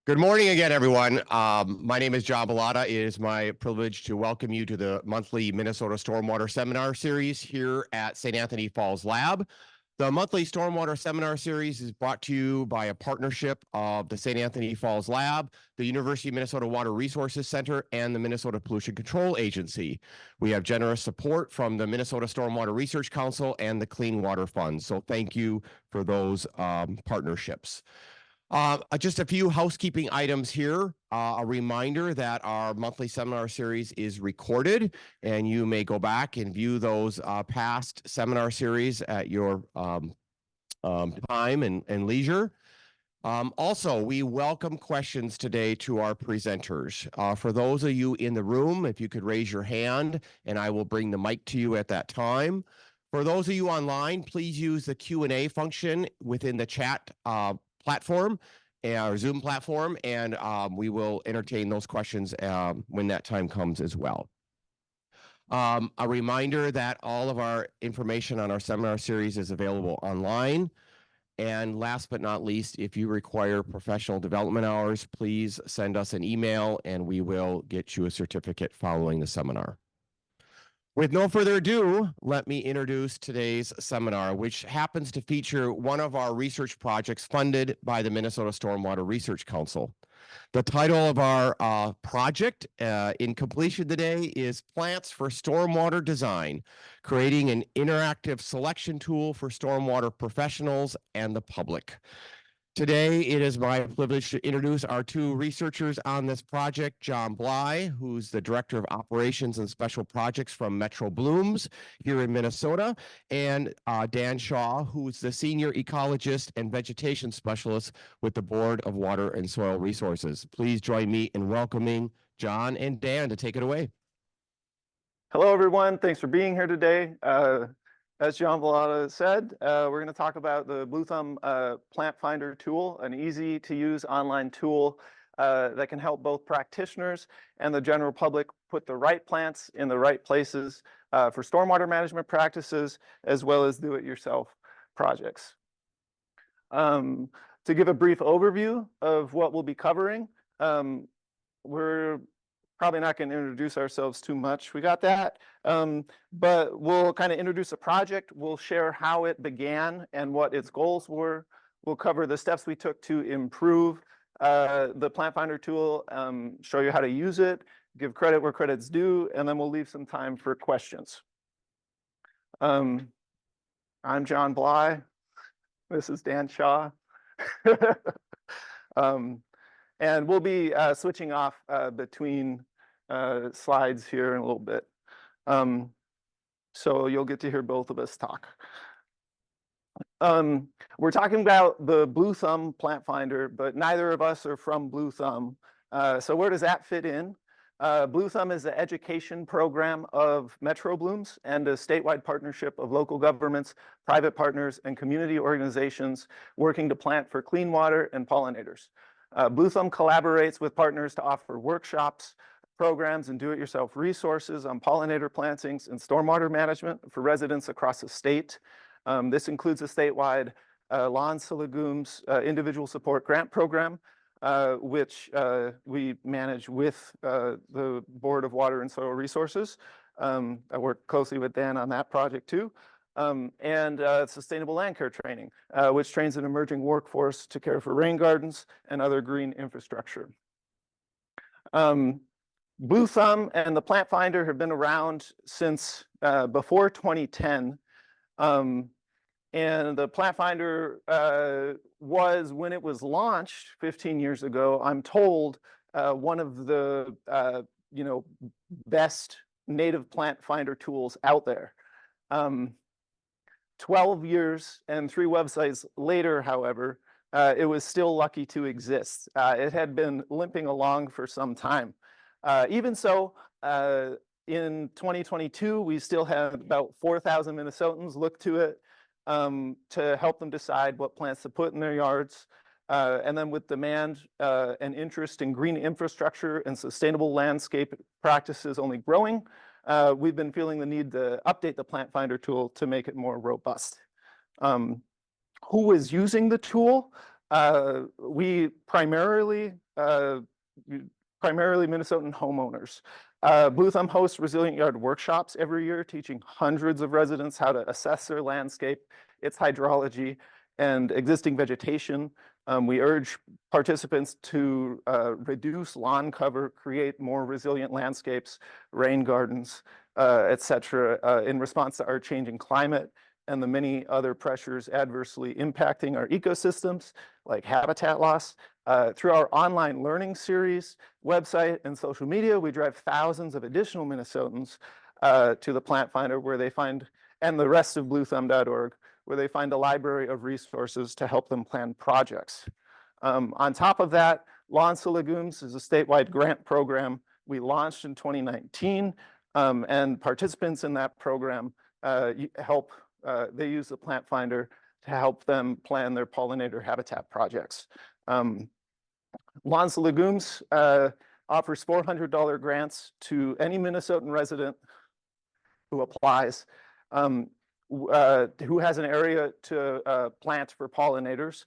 Good morning again, everyone. My name is John Bilotta. It is my privilege to welcome you to the monthly Minnesota Stormwater Seminar Series here at St. Anthony Falls Lab. The monthly Stormwater Seminar Series is brought to you by a partnership of the St. Anthony Falls Lab, the University of Minnesota Water Resources Center, and the Minnesota Pollution Control Agency. We have generous support from the Minnesota Stormwater Research Council and the Clean Water Fund. So thank you for those partnerships. Just a few housekeeping items here. A reminder that our monthly seminar series is recorded, and you may go back and view those past seminar series at your time and leisure. Also, we welcome questions today to our presenters. For those of you in the room, if you could raise your hand, and I will bring the mic to you at that time. For those of you online, please use the Q&A function within the chat platform, our Zoom platform, and we will entertain those questions when that time comes as well. A reminder that all of our information on our seminar series is available online. And last but not least, if you require professional development hours, please send us an email and we will get you a certificate following the seminar. With no further ado, let me introduce today's seminar, which happens to feature one of our research projects funded by the Minnesota Stormwater Research Council. The title of our project in completion today is Plants for Stormwater Design, creating an interactive selection tool for stormwater professionals and the public. Today, it is my privilege to introduce our two researchers on this project, John Bilotta, who's the Director of Operations and Special Projects from Metro Blooms here in Minnesota, and Dan Shaw, who's the Senior Ecologist and Vegetation Specialist with the Board of Water and Soil Resources. Please join me in welcoming John and Dan to take it away. Hello, everyone. Thanks for being here today. As John Bilotta said, we're going to talk about the Blue Thumb Plant Finder tool, an easy-to-use online tool that can help both practitioners and the general public put the right plants in the right places for stormwater management practices, as well as do-it-yourself projects. To give a brief overview of what we'll be covering, we're probably not going to introduce ourselves too much. We got that. But we'll kind of introduce a project. We'll share how it began and what its goals were. We'll cover the steps we took to improve the Plant Finder tool, show you how to use it, give credit where credit's due, and then we'll leave some time for questions. I'm John Bilotta. This is Dan Shaw. And we'll be switching off between slides here in a little bit. So you'll get to hear both of us talk. We're talking about the Blue Thumb Plant Finder, but neither of us are from Blue Thumb. So where does that fit in? Blue Thumb is the education program of Metro Blooms and a statewide partnership of local governments, private partners, and community organizations working to plant for clean water and pollinators. Blue Thumb collaborates with partners to offer workshops, programs, and do-it-yourself resources on pollinator plantings and stormwater management for residents across the state. This includes a statewide Lawns to Legumes individual support grant program, which we manage with the Board of Water and Soil Resources. I work closely with Dan on that project too. And sustainable land care training, which trains an emerging workforce to care for rain gardens and other green infrastructure. Blue Thumb and the Plant Finder have been around since before 2010. And the Plant Finder was, when it was launched 15 years ago, I'm told, one of the best native plant finder tools out there. 12 years and 3 websites later, however, it was still lucky to exist. It had been limping along for some time. Even so, in 2022, we still have about 4,000 Minnesotans look to it to help them decide what plants to put in their yards. And then with demand and interest in green infrastructure and sustainable landscape practices only growing, we've been feeling the need to update the Plant Finder tool to make it more robust. Who is using the tool? We primarily primarily Minnesotan homeowners. Blue Thumb hosts Resilient Yard workshops every year, teaching hundreds of residents how to assess their landscape, its hydrology, and existing vegetation. We urge participants to reduce lawn cover, create more resilient landscapes, rain gardens, etc., in response to our changing climate and the many other pressures adversely impacting our ecosystems, like habitat loss. Through our online learning series, website, and social media, we drive thousands of additional Minnesotans to the Plant Finder, where they find, and the rest of bluethumb.org, where they find a library of resources to help them plan projects. On top of that, Lawns to Legumes is a statewide grant program we launched in 2019, and participants in that program they use the Plant Finder to help them plan their pollinator habitat projects. Lawns to Legumes offers $400 grants to any Minnesotan resident who applies, who has an area to plant for pollinators.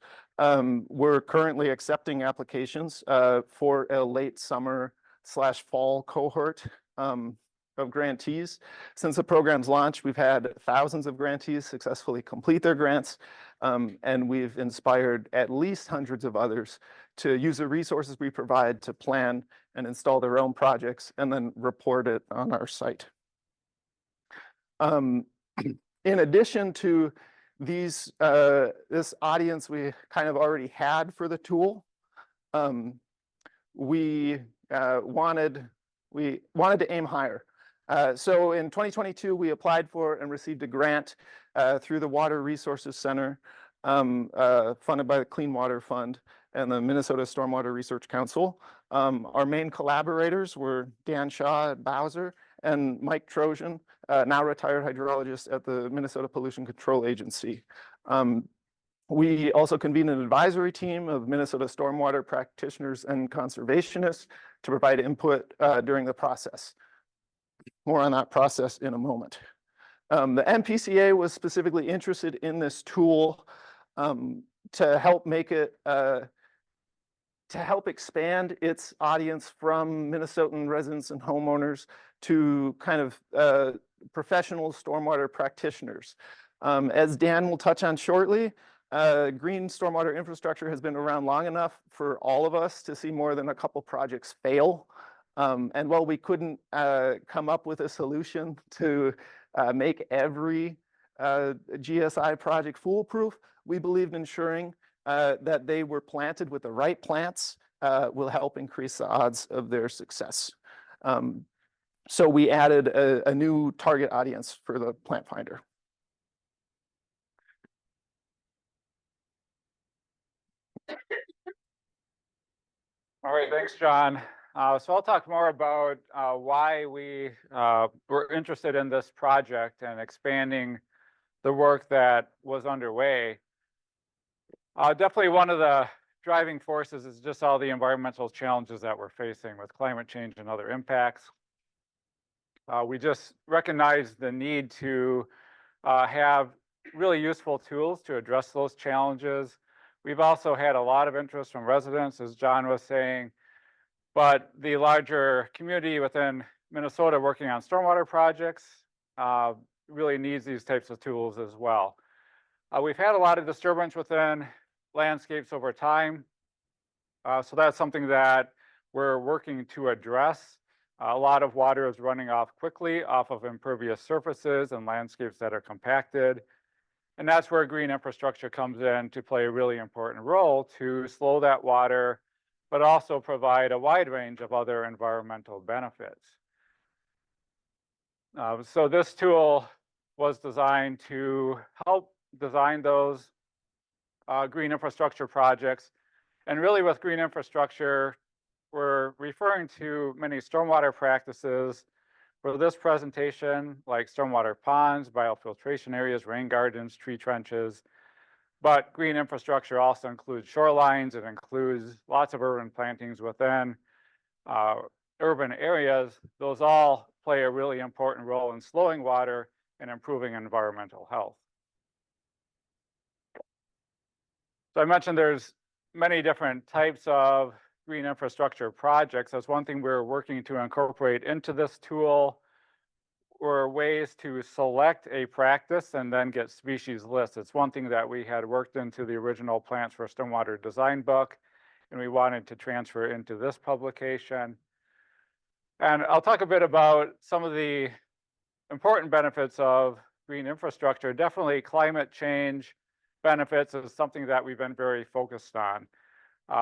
We're currently accepting applications for a late summer/fall cohort of grantees. Since the program's launch, we've had thousands of grantees successfully complete their grants, and we've inspired at least hundreds of others to use the resources we provide to plan and install their own projects and then report it on our site. In addition to this audience we kind of already had for the tool, we wanted to aim higher. So in 2022, we applied for and received a grant through the Water Resources Center, funded by the Clean Water Fund and the Minnesota Stormwater Research Council. Our main collaborators were Dan Shaw at Bowser and Mike Trojan, now retired hydrologist at the Minnesota Pollution Control Agency. We also convened an advisory team of Minnesota stormwater practitioners and conservationists to provide input during the process. More on that process in a moment. The MPCA was specifically interested in this tool to help make it, to help expand its audience from Minnesotan residents and homeowners to kind of professional stormwater practitioners. As Dan will touch on shortly, green stormwater infrastructure has been around long enough for all of us to see more than a couple projects fail. And while we couldn't come up with a solution to make every GSI project foolproof, we believed ensuring that they were planted with the right plants will help increase the odds of their success. So we added a new target audience for the Plant Finder. All right, thanks, John. So I'll talk more about why we were interested in this project and expanding the work that was underway. Definitely one of the driving forces is just all the environmental challenges that we're facing with climate change and other impacts. We just recognize the need to have really useful tools to address those challenges. We've also had a lot of interest from residents, as John was saying, but the larger community within Minnesota working on stormwater projects really needs these types of tools as well. We've had a lot of disturbance within landscapes over time, so that's something that we're working to address. A lot of water is running off quickly off of impervious surfaces and landscapes that are compacted. And that's where green infrastructure comes in to play a really important role to slow that water, but also provide a wide range of other environmental benefits. So this tool was designed to help design those green infrastructure projects. And really with green infrastructure, we're referring to many stormwater practices for this presentation, like stormwater ponds, biofiltration areas, rain gardens, tree trenches. But green infrastructure also includes shorelines. It includes lots of urban plantings within urban areas. Those all play a really important role in slowing water and improving environmental health. So I mentioned there's many different types of green infrastructure projects, that's one thing we're working to incorporate into this tool, were ways to select a practice and then get species lists. It's one thing that we had worked into the original Plants for Stormwater design book, and we wanted to transfer into this publication. And I'll talk a bit about some of the important benefits of green infrastructure. Definitely climate change benefits is something that we've been very focused on.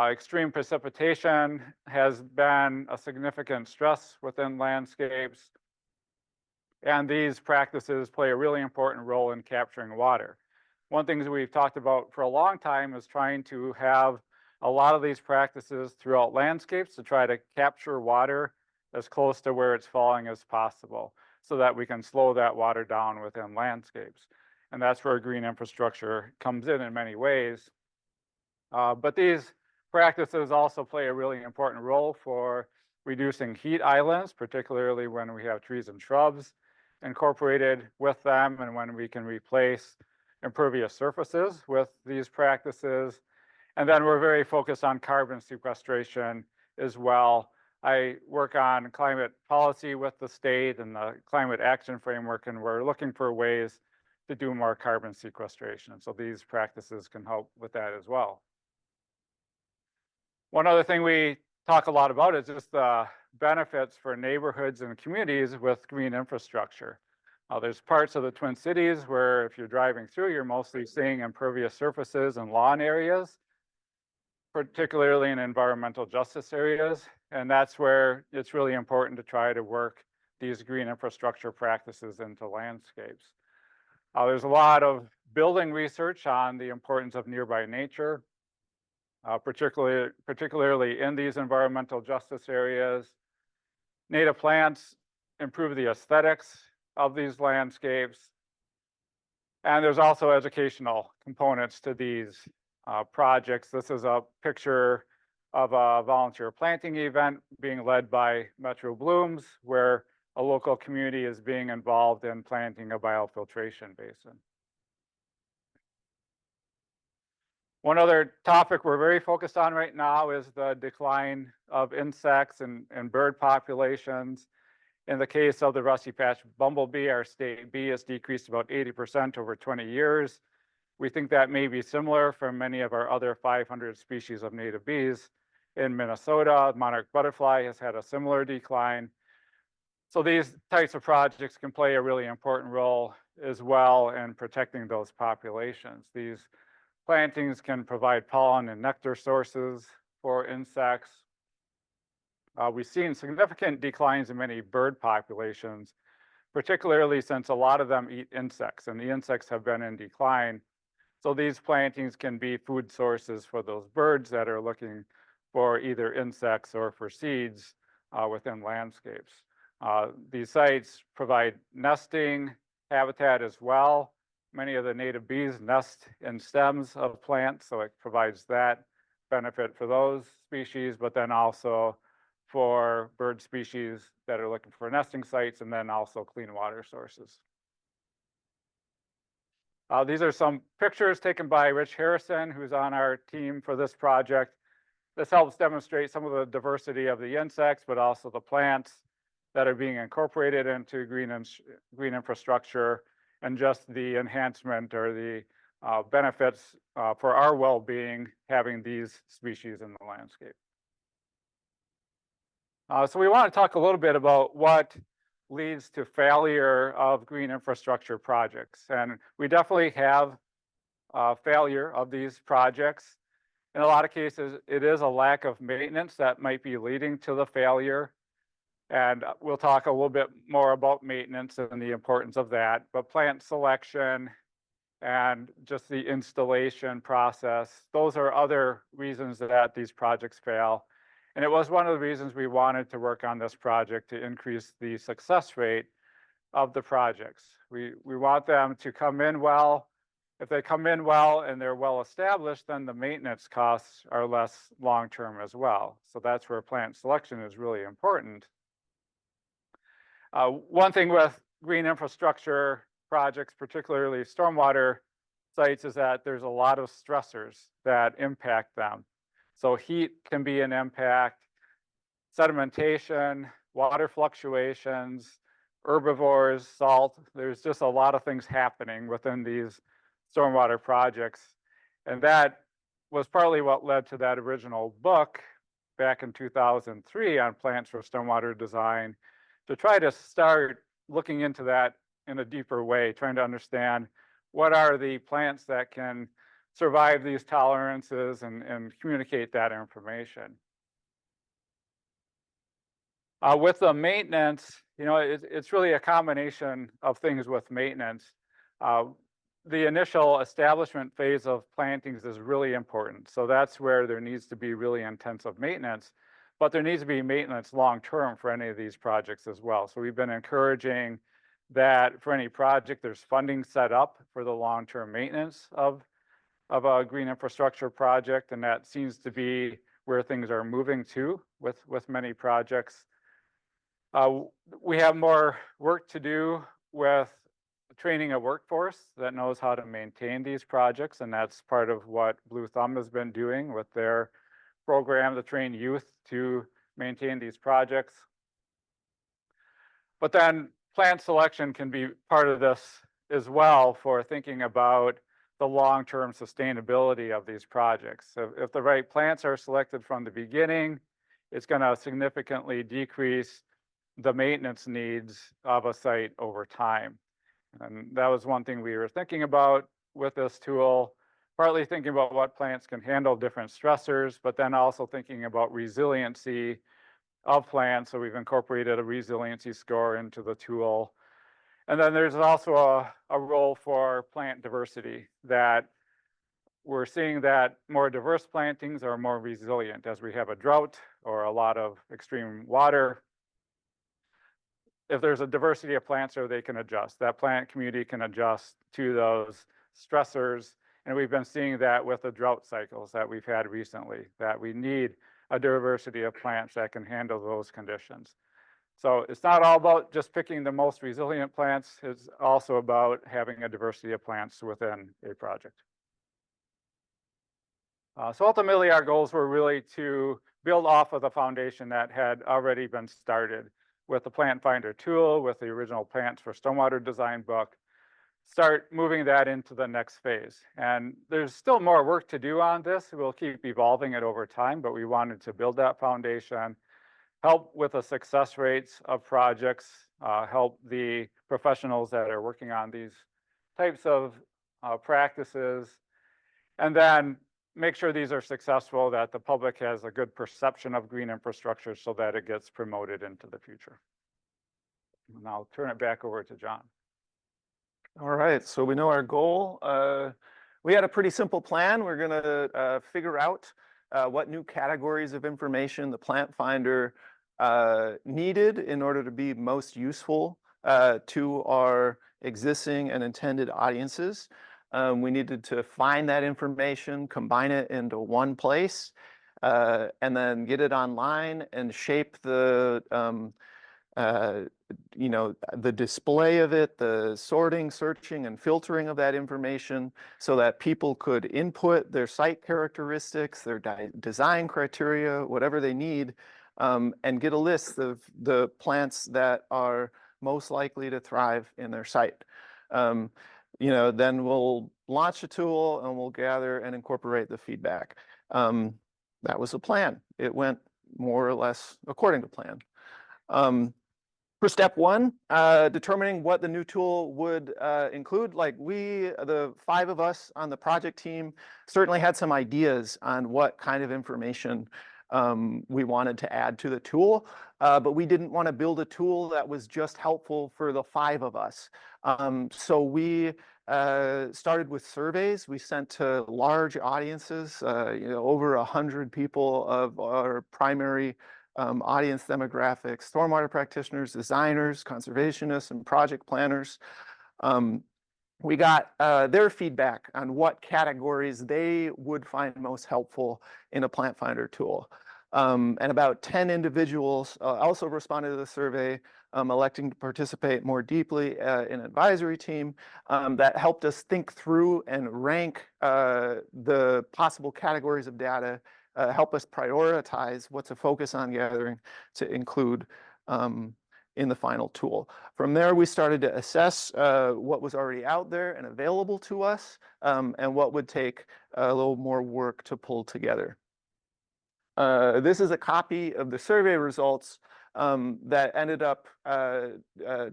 Extreme precipitation has been a significant stress within landscapes, and these practices play a really important role in capturing water. One thing that we've talked about for a long time is trying to have a lot of these practices throughout landscapes to try to capture water as close to where it's falling as possible, so that we can slow that water down within landscapes. And that's where green infrastructure comes in many ways. But these practices also play a really important role for reducing heat islands, particularly when we have trees and shrubs incorporated with them, and when we can replace impervious surfaces with these practices. And then we're very focused on carbon sequestration as well. I work on climate policy with the state and the climate action framework, and we're looking for ways to do more carbon sequestration. So these practices can help with that as well. One other thing we talk a lot about is just the benefits for neighborhoods and communities with green infrastructure. There's parts of the Twin Cities where if you're driving through, you're mostly seeing impervious surfaces and lawn areas, particularly in environmental justice areas. And that's where it's really important to try to work these green infrastructure practices into landscapes. There's a lot of building research on the importance of nearby nature, particularly in these environmental justice areas. Native plants improve the aesthetics of these landscapes. And there's also educational components to these projects. This is a picture of a volunteer planting event being led by Metro Blooms, where a local community is being involved in planting a biofiltration basin. One other topic we're very focused on right now is the decline of insects and bird populations. In the case of the rusty patch bumblebee, our state bee has decreased about 80% over 20 years. We think that may be similar for many of our other 500 species of native bees. In Minnesota, monarch butterfly has had a similar decline. So these types of projects can play a really important role as well in protecting those populations. These plantings can provide pollen and nectar sources for insects. We've seen significant declines in many bird populations, particularly since a lot of them eat insects, and the insects have been in decline. So these plantings can be food sources for those birds that are looking for either insects or for seeds within landscapes. These sites provide nesting habitat as well. Many of the native bees nest in stems of plants, so it provides that benefit for those species, but then also for bird species that are looking for nesting sites, and then also clean water sources. These are some pictures taken by Rich Harrison, who's on our team for this project. This helps demonstrate some of the diversity of the insects, but also the plants that are being incorporated into green infrastructure, and just the enhancement or the benefits for our well-being having these species in the landscape. So we want to talk a little bit about what leads to failure of green infrastructure projects. And we definitely have failure of these projects. In a lot of cases, it is a lack of maintenance that might be leading to the failure. And we'll talk a little bit more about maintenance and the importance of that. But plant selection and just the installation process, those are other reasons that these projects fail. And it was one of the reasons we wanted to work on this project to increase the success rate of the projects. We want them to come in well. If they come in well and they're well established, then the maintenance costs are less long-term as well. So that's where plant selection is really important. One thing with green infrastructure projects, particularly stormwater sites, is that there's a lot of stressors that impact them. So heat can be an impact, sedimentation, water fluctuations, herbivores, salt. There's just a lot of things happening within these stormwater projects. And that was partly what led to that original book back in 2003 on plants for stormwater design, to try to start looking into that in a deeper way, trying to understand what are the plants that can survive these tolerances and communicate that information. With the maintenance, it's really a combination of things with maintenance. The initial establishment phase of plantings is really important. So that's where there needs to be really intensive maintenance, but there needs to be maintenance long-term for any of these projects as well. So we've been encouraging that for any project, there's funding set up for the long-term maintenance of a green infrastructure project. And that seems to be where things are moving to with many projects. We have more work to do with training a workforce that knows how to maintain these projects, and that's part of what Blue Thumb has been doing with their program to train youth to maintain these projects. But then plant selection can be part of this as well for thinking about the long-term sustainability of these projects. So if the right plants are selected from the beginning, it's going to significantly decrease the maintenance needs of a site over time. And that was one thing we were thinking about with this tool, partly thinking about what plants can handle different stressors, but then also thinking about resiliency of plants. So we've incorporated a resiliency score into the tool. And then there's also a role for plant diversity, that we're seeing that more diverse plantings are more resilient as we have a drought or a lot of extreme water. If there's a diversity of plants, or they can adjust, that plant community can adjust to those stressors. And we've been seeing that with the drought cycles that we've had recently, that we need a diversity of plants that can handle those conditions. So it's not all about just picking the most resilient plants, it's also about having a diversity of plants within a project. So ultimately our goals were really to build off of the foundation that had already been started with the Plant Finder tool, with the original Plants for Stormwater Design book, start moving that into the next phase. And there's still more work to do on this. We'll keep evolving it over time, but we wanted to build that foundation, help with the success rates of projects, help the professionals that are working on these types of practices, and then make sure these are successful, that the public has a good perception of green infrastructure so that it gets promoted into the future. And I'll turn it back over to John. All right, so we know our goal. We had a pretty simple plan. We're going to figure out what new categories of information the Plant Finder needed in order to be most useful to our existing and intended audiences. We needed to find that information, combine it into one place, and then get it online and shape the the display of it, the sorting, searching, and filtering of that information so that people could input their site characteristics, their design criteria, whatever they need, and get a list of the plants that are most likely to thrive in their site. Then we'll launch a tool and we'll gather and incorporate the feedback. That was the plan. It went more or less according to plan. For step one, determining what the new tool would include, like the 5 of us on the project team certainly had some ideas on what kind of information we wanted to add to the tool, but we didn't want to build a tool that was just helpful for the 5 of us. So we started with surveys. We sent to large audiences, over 100 people of our primary audience demographics: stormwater practitioners, designers, conservationists, and project planners. We got their feedback on what categories they would find most helpful in a Plant Finder tool. And about 10 individuals also responded to the survey, electing to participate more deeply in an advisory team that helped us think through and rank the possible categories of data help us prioritize what to focus on gathering to include in the final tool. From there, we started to assess what was already out there and available to us, and what would take a little more work to pull together. This is a copy of the survey results that ended up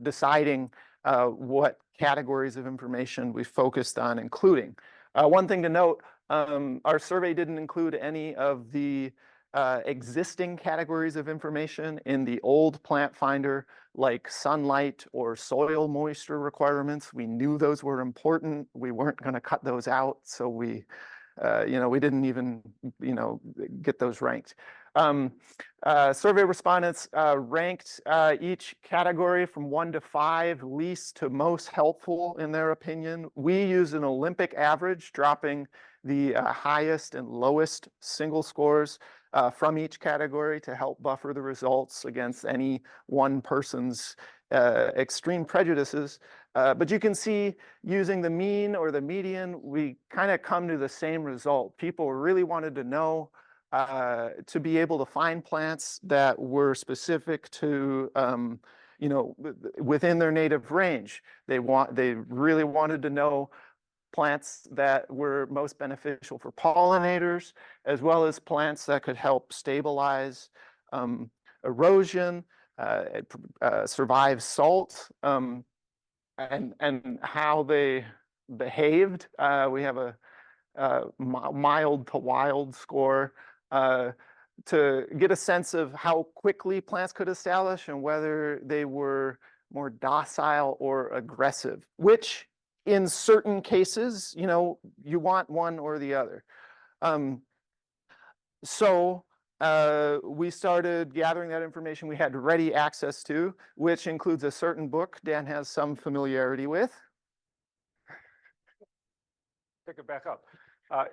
deciding what categories of information we focused on including. One thing to note, our survey didn't include any of the existing categories of information in the old plant finder, like sunlight or soil moisture requirements. We knew those were important. We weren't going to cut those out, so we didn't even, get those ranked. Survey respondents ranked each category from 1 to 5, least to most helpful in their opinion. We used an Olympic average, dropping the highest and lowest single scores from each category to help buffer the results against any one person's extreme prejudices. But you can see, using the mean or the median, we kind of come to the same result. People really wanted to know, to be able to find plants that were specific to, within their native range. They really wanted to know plants that were most beneficial for pollinators, as well as plants that could help stabilize erosion, survive salt, and how they behaved. We have a mild to wild score to get a sense of how quickly plants could establish and whether they were more docile or aggressive, which in certain cases, you want one or the other. So we started gathering that information we had ready access to, which includes a certain book Dan has some familiarity with. Pick it back up.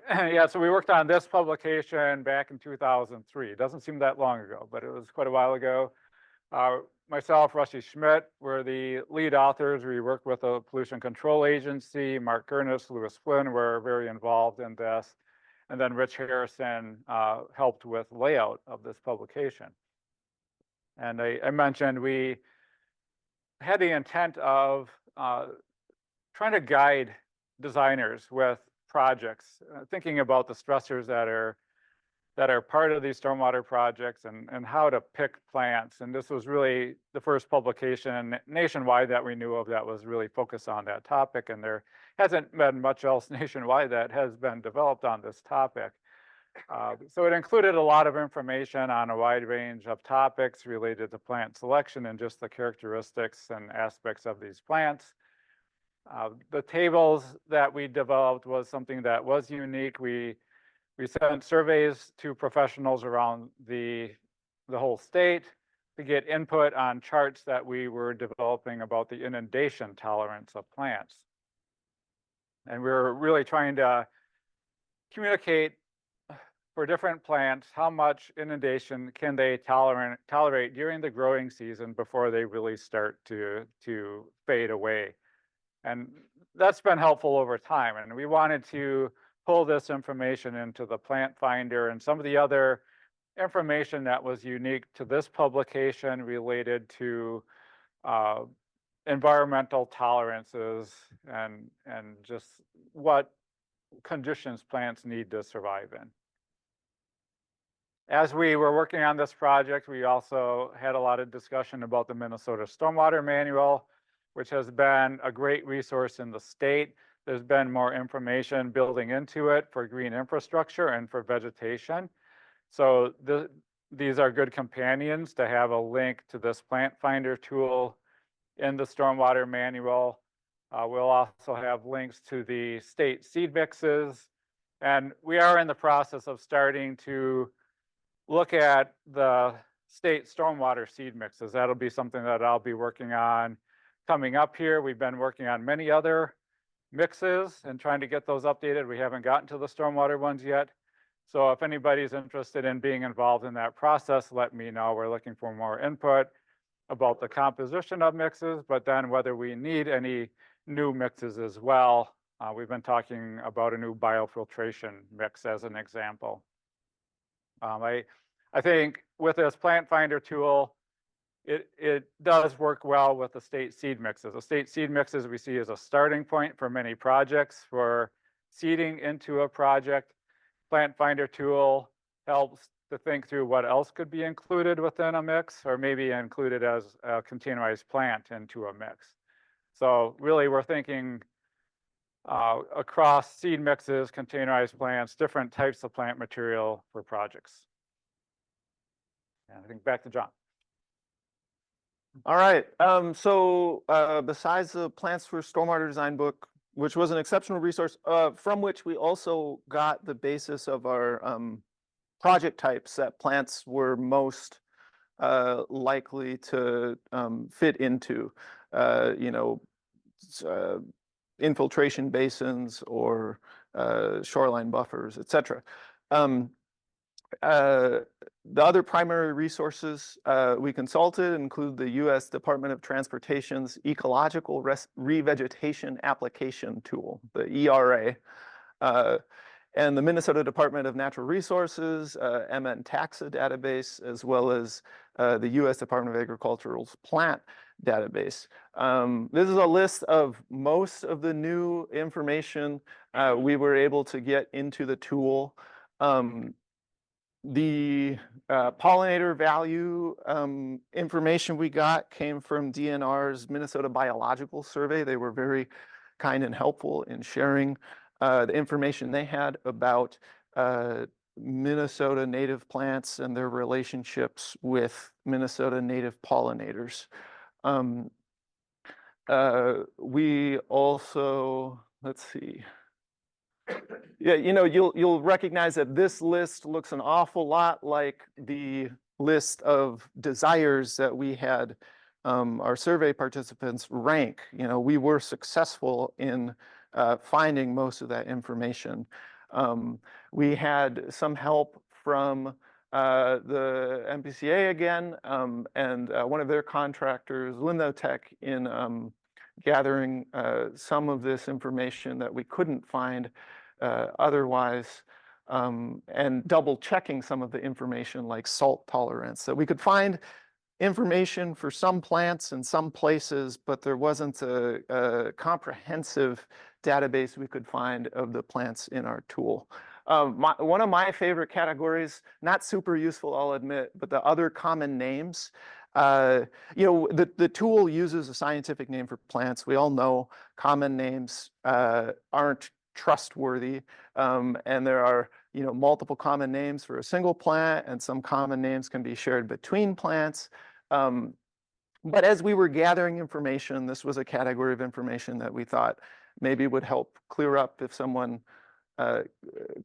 Yeah, so we worked on this publication back in 2003. It doesn't seem that long ago, but it was quite a while ago. Myself, Rusty Schmidt, were the lead authors. We worked with the Pollution Control Agency. Mark Gurnis, Lewis Flynn were very involved in this. And then Rich Harrison helped with layout of this publication. And I mentioned we had the intent of trying to guide designers with projects, thinking about the stressors that are part of these stormwater projects and how to pick plants. And this was really the first publication nationwide that we knew of that was really focused on that topic. And there hasn't been much else nationwide that has been developed on this topic. So it included a lot of information on a wide range of topics related to plant selection and just the characteristics and aspects of these plants. The tables that we developed was something that was unique. We sent surveys to professionals around the whole state to get input on charts that we were developing about the inundation tolerance of plants. And we were really trying to communicate for different plants how much inundation can they tolerate during the growing season before they really start to fade away. And that's been helpful over time. And we wanted to pull this information into the plant finder and some of the other information that was unique to this publication related to environmental tolerances and just what conditions plants need to survive in. As we were working on this project, we also had a lot of discussion about the Minnesota Stormwater Manual, which has been a great resource in the state. There's been more information building into it for green infrastructure and for vegetation. So these are good companions to have a link to this plant finder tool in the Stormwater Manual. We'll also have links to the state seed mixes. And we are in the process of starting to look at the state stormwater seed mixes. That'll be something that I'll be working on coming up here. We've been working on many other mixes and trying to get those updated. We haven't gotten to the stormwater ones yet. So if anybody's interested in being involved in that process, let me know. We're looking for more input about the composition of mixes, but then whether we need any new mixes as well. We've been talking about a new biofiltration mix as an example. I think with this plant finder tool, it does work well with the state seed mixes. The state seed mixes we see as a starting point for many projects for seeding into a project. Plant finder tool helps to think through what else could be included within a mix, or maybe included as a containerized plant into a mix. So really we're thinking across seed mixes, containerized plants, different types of plant material for projects. And I think back to John. All right. So besides the Plants for Stormwater Design book, which was an exceptional resource, from which we also got the basis of our project types that plants were most likely to fit into, you know, infiltration basins or shoreline buffers, etc. The other primary resources we consulted include the U.S. Department of Transportation's Ecological Revegetation Application Tool, the ERA, and the Minnesota Department of Natural Resources, MN Taxa database, as well as the U.S. Department of Agricultural's plant database. This is a list of most of the new information we were able to get into the tool. The pollinator value information we got came from DNR's Minnesota Biological Survey. They were very kind and helpful in sharing the information they had about Minnesota native plants and their relationships with Minnesota native pollinators. We also, let's see. Yeah, you know, you'll recognize that this list looks an awful lot like the list of desires that we had our survey participants rank. You know, we were successful in finding most of that information. We had some help from the MPCA again, and one of their contractors, Limnotech, in gathering some of this information that we couldn't find otherwise, and double checking some of the information like salt tolerance. So we could find information for some plants in some places, but there wasn't a comprehensive database we could find of the plants in our tool. One of my favorite categories, not super useful, I'll admit, but the other common names. You know, the tool uses a scientific name for plants. We all know common names aren't trustworthy, and there are, you know, multiple common names for a single plant, and some common names can be shared between plants. But as we were gathering information, this was a category of information that we thought maybe would help clear up if someone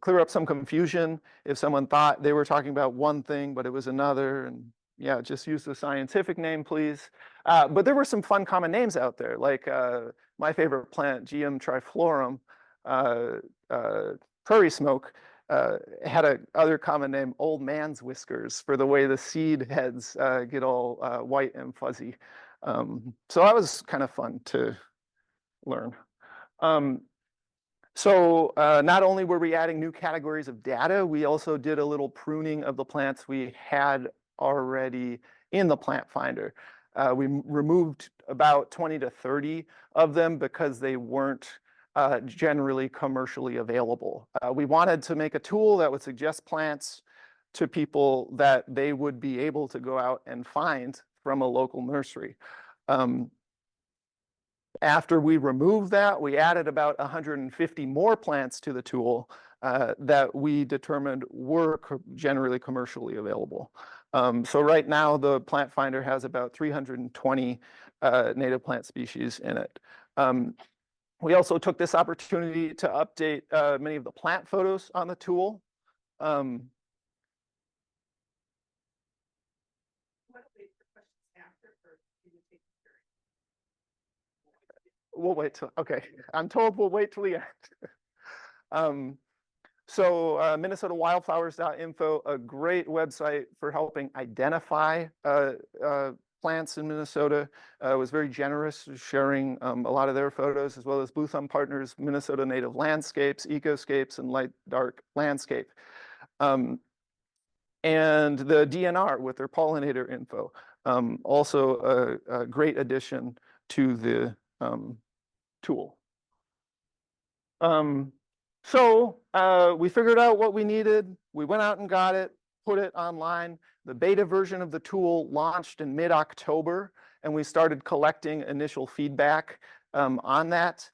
clear up some confusion if someone thought they were talking about one thing but it was another. And yeah, just use the scientific name, please. But there were some fun common names out there, like my favorite plant, Geum triflorum, prairie smoke, had a other common name, old man's whiskers, for the way the seed heads get all white and fuzzy. So that was kind of fun to learn. So not only were we adding new categories of data, we also did a little pruning of the plants we had already in the plant finder. We removed about 20 to 30 of them because they weren't generally commercially available. We wanted to make a tool that would suggest plants to people that they would be able to go out and find from a local nursery. After we removed that, we added about 150 more plants to the tool that we determined were generally commercially available. So right now, the plant finder has about 320 native plant species in it. We also took this opportunity to update many of the plant photos on the tool. We'll wait till, okay. I'm told we'll wait till the end. So MinnesotaWildflowers.info, a great website for helping identify plants in Minnesota, was very generous, sharing a lot of their photos, as well as Blue Thumb Partners, Minnesota Native Landscapes, Ecoscapes, and Light Dark Landscape. and the DNR with their pollinator info. Also a great addition to the tool. So we figured out what we needed. We went out and got it, put it online. The beta version of the tool launched in mid-October, and we started collecting initial feedback on that.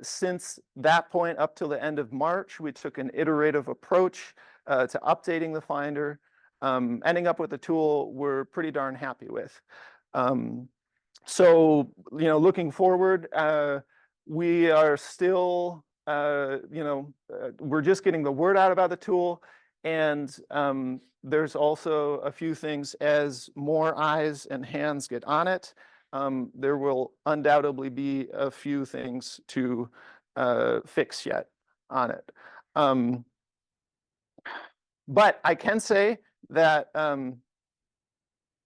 Since that point up till the end of March, we took an iterative approach to updating the Finder, ending up with a tool we're pretty darn happy with. So, looking forward, we are still, we're just getting the word out about the tool. And there's also a few things as more eyes and hands get on it. There will undoubtedly be a few things to fix yet on it. But I can say that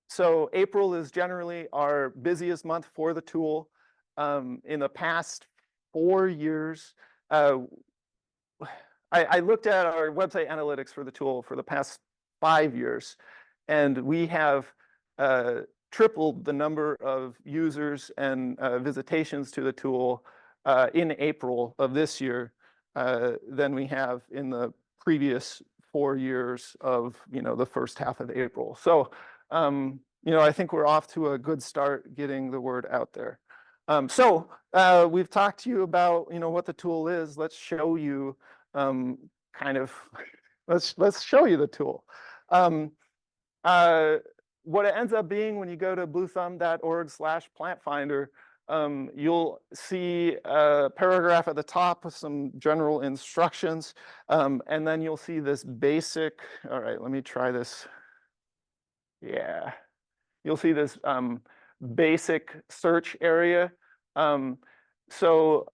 so April is generally our busiest month for the tool. In the past 4 years, I looked at our website analytics for the tool for the past 5 years, and we have tripled the number of users and visitations to the tool in April of this year than we have in the previous 4 years of the first half of April. So I think we're off to a good start getting the word out there. So we've talked to you about what the tool is. Let's show you let's show you the tool. What it ends up being when you go to bluethumb.org/plantfinder, you'll see a paragraph at the top with some general instructions, and then you'll see this basic, all right, let me try this. Yeah, you'll see this basic search area. So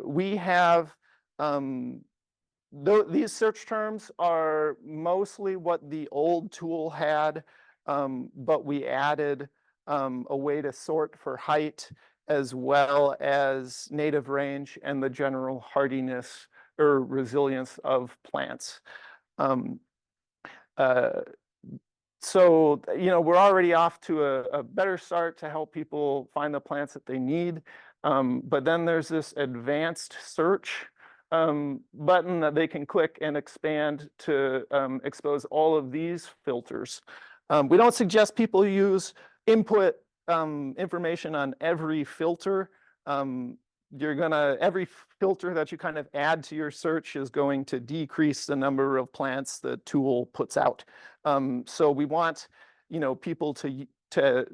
we have, these search terms are mostly what the old tool had, but we added a way to sort for height as well as native range and the general hardiness or resilience of plants. So, we're already off to a better start to help people find the plants that they need. But then there's this advanced search button that they can click and expand to expose all of these filters. We don't suggest people use input information on every filter. Every filter that you kind of add to your search is going to decrease the number of plants the tool puts out. So we want, people to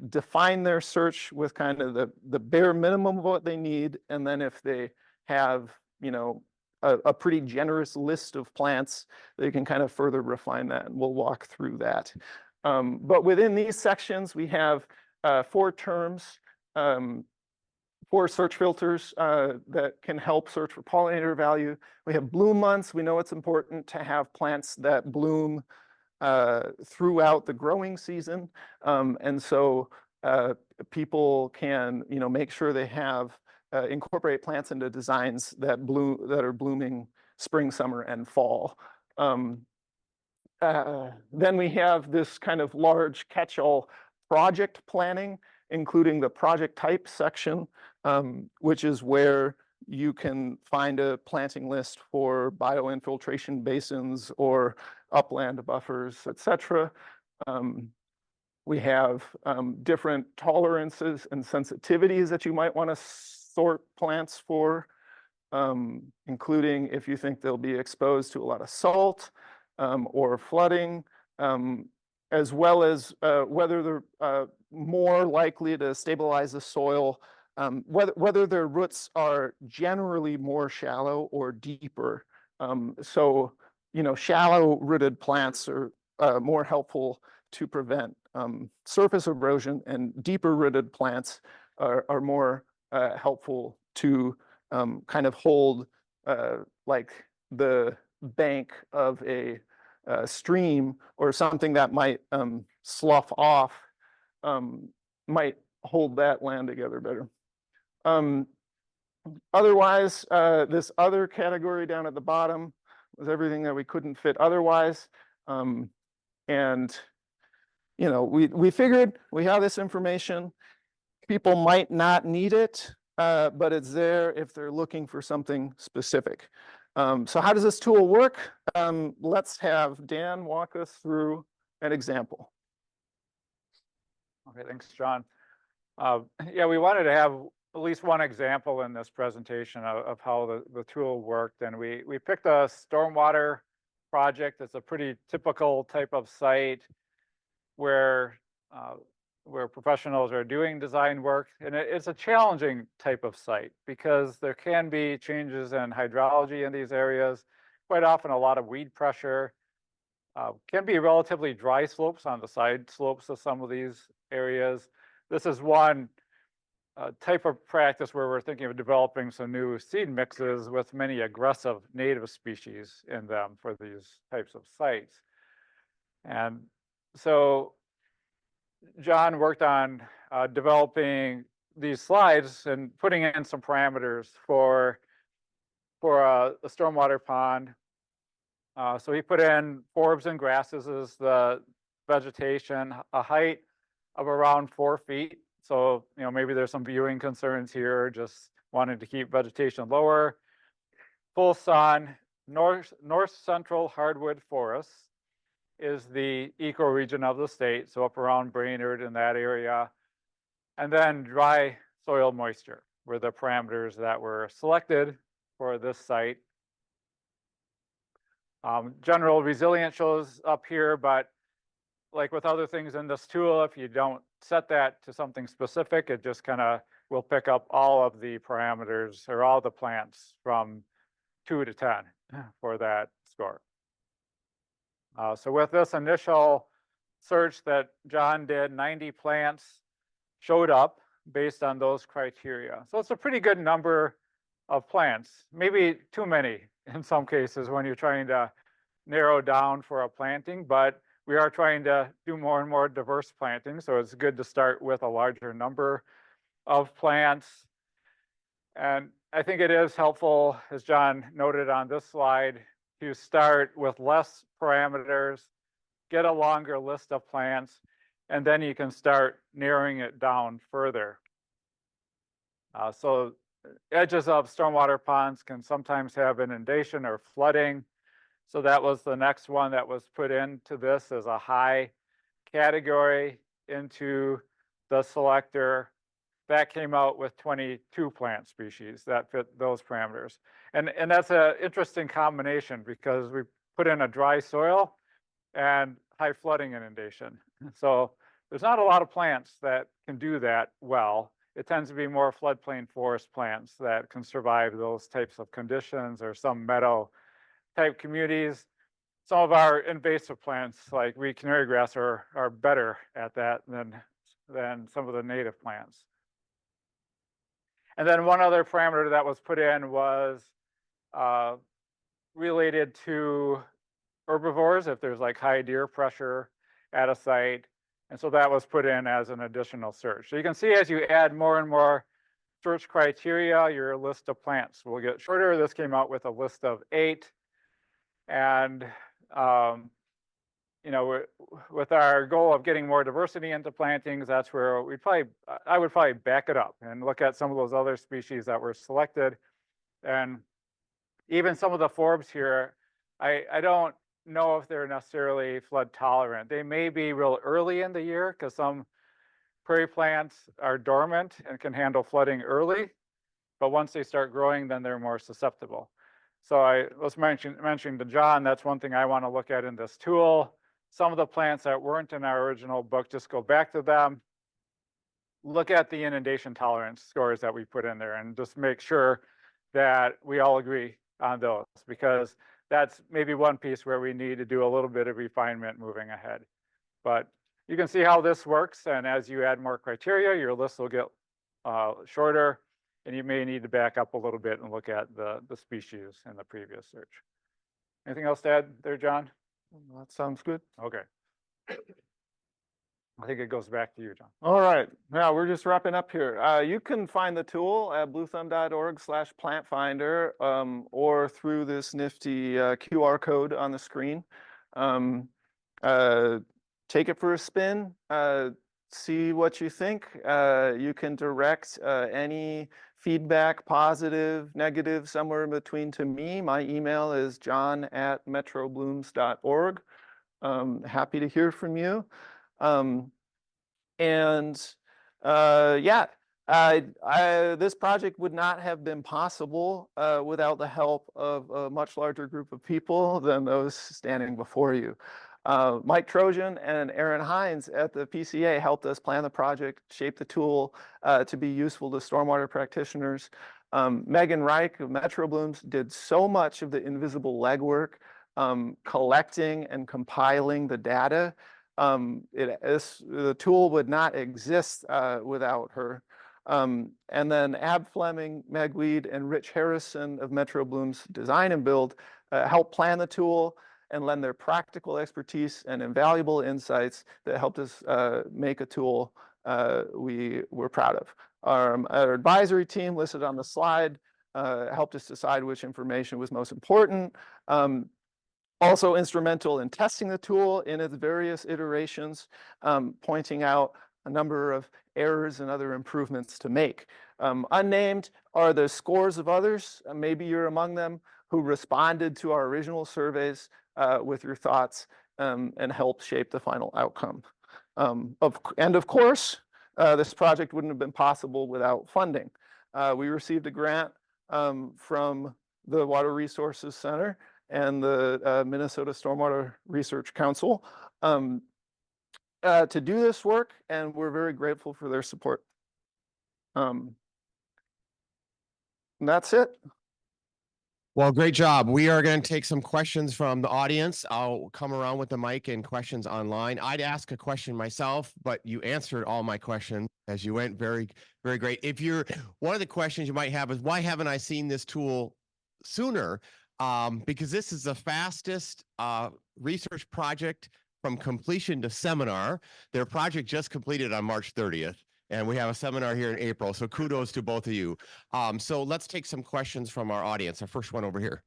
define their search with kind of the bare minimum of what they need. And then if they have, a pretty generous list of plants, they can kind of further refine that, and we'll walk through that. But within these sections, we have 4 terms, 4 search filters that can help search for pollinator value. We have bloom months. We know it's important to have plants that bloom throughout the growing season. And so people can, make sure they have incorporate plants into designs that are blooming spring, summer, and fall. Then we have this kind of large catch-all project planning, including the project type section, which is where you can find a planting list for bioinfiltration basins or upland buffers, etc. We have different tolerances and sensitivities that you might want to sort plants for, including if you think they'll be exposed to a lot of salt or flooding, as well as whether they're more likely to stabilize the soil, whether their roots are generally more shallow or deeper. So, shallow rooted plants are more helpful to prevent surface erosion, and deeper rooted plants are more helpful to kind of hold like the bank of a stream or something that might slough off, might hold that land together better. Otherwise, this other category down at the bottom was everything that we couldn't fit otherwise. And And, you know, we figured we have this information. People might not need it, but it's there if they're looking for something specific. So how does this tool work? Let's have Dan walk us through an example. Okay, thanks, John. Yeah, we wanted to have at least one example in this presentation of how the tool worked. And we picked a stormwater project. It's a pretty typical type of site where professionals are doing design work. And it's a challenging type of site because there can be changes in hydrology in these areas. Quite often a lot of weed pressure. Can be relatively dry slopes on the side slopes of some of these areas. This is one type of practice where we're thinking of developing some new seed mixes with many aggressive native species in them for these types of sites. And so John worked on developing these slides and putting in some parameters for a stormwater pond. So he put in forbs and grasses as the vegetation, a height of around 4 feet. So, you know, maybe there's some viewing concerns here, just wanting to keep vegetation lower. Full sun, north central hardwood forests is the ecoregion of the state. So up around Brainerd in that area. And then dry soil moisture were the parameters that were selected for this site. General resilience shows up here, but like with other things in this tool, if you don't set that to something specific, it just kind of will pick up all of the parameters or all the plants from 2 to 10 for that score. So with this initial search that John did, 90 plants showed up based on those criteria. So it's a pretty good number of plants, maybe too many in some cases when you're trying to narrow down for a planting, but we are trying to do more and more diverse planting. So it's good to start with a larger number of plants. And I think it is helpful, as John noted on this slide, to start with less parameters, get a longer list of plants, and then you can start narrowing it down further. So edges of stormwater ponds can sometimes have inundation or flooding. So that was the next one that was put into this as a high category into the selector. That came out with 22 plant species that fit those parameters. And that's an interesting combination because we put in a dry soil and high flooding inundation. So there's not a lot of plants that can do that well. It tends to be more floodplain forest plants that can survive those types of conditions, or some meadow type communities. Some of our invasive plants like reed canary grass are better at that than some of the native plants. And then one other parameter that was put in was related to herbivores, if there's like high deer pressure at a site. And so that was put in as an additional search. So you can see as you add more and more search criteria, your list of plants will get shorter. This came out with a list of 8. And, you know, with our goal of getting more diversity into plantings, that's where I would probably back it up and look at some of those other species that were selected. And even some of the forbs here, I don't know if they're necessarily flood tolerant. They may be real early in the year because some prairie plants are dormant and can handle flooding early, but once they start growing, then they're more susceptible. So I was mentioning to John, that's one thing I want to look at in this tool. Some of the plants that weren't in our original book, just go back to them, look at the inundation tolerance scores that we put in there, and just make sure that we all agree on those, because that's maybe one piece where we need to do a little bit of refinement moving ahead. But you can see how this works, and as you add more criteria, your list will get shorter, and you may need to back up a little bit and look at the species in the previous search. Anything else to add there, John? That sounds good. Okay. I think it goes back to you, John. All right. Now we're just wrapping up here. You can find the tool at bluethumb.org/plantfinder or through this nifty QR code on the screen. take it for a spin, see what you think. You can direct any feedback, positive, negative, somewhere in between to me. My email is john@metroblooms.org. Happy to hear from you. This project would not have been possible without the help of a much larger group of people than those standing before you. Mike Trojan and Aaron Hines at the PCA helped us plan the project, shape the tool to be useful to stormwater practitioners. Megan Reich of Metro Blooms did so much of the invisible legwork, collecting and compiling the data. The tool would not exist without her. And then Ab Fleming, Meg Weed, and Rich Harrison of Metro Blooms Design and Build helped plan the tool and lend their practical expertise and invaluable insights that helped us make a tool we were proud of. Our advisory team listed on the slide helped us decide which information was most important. Also instrumental in testing the tool in its various iterations, pointing out a number of errors and other improvements to make. Unnamed are the scores of others, maybe you're among them, who responded to our original surveys with your thoughts and helped shape the final outcome. Of course, this project wouldn't have been possible without funding. We received a grant from the Water Resources Center and the Minnesota Stormwater Research Council to do this work, and we're very grateful for their support. And that's it. Well, great job. We are going to take some questions from the audience. I'll come around with the mic and questions online. I'd ask a question myself, but you answered all my questions as you went. Very, very great. One of the questions you might have is, why haven't I seen this tool sooner? Because this is the fastest research project from completion to seminar. Their project just completed on March 30th. And we have a seminar here in April, so kudos to both of you. So let's take some questions from our audience. Our first one over here.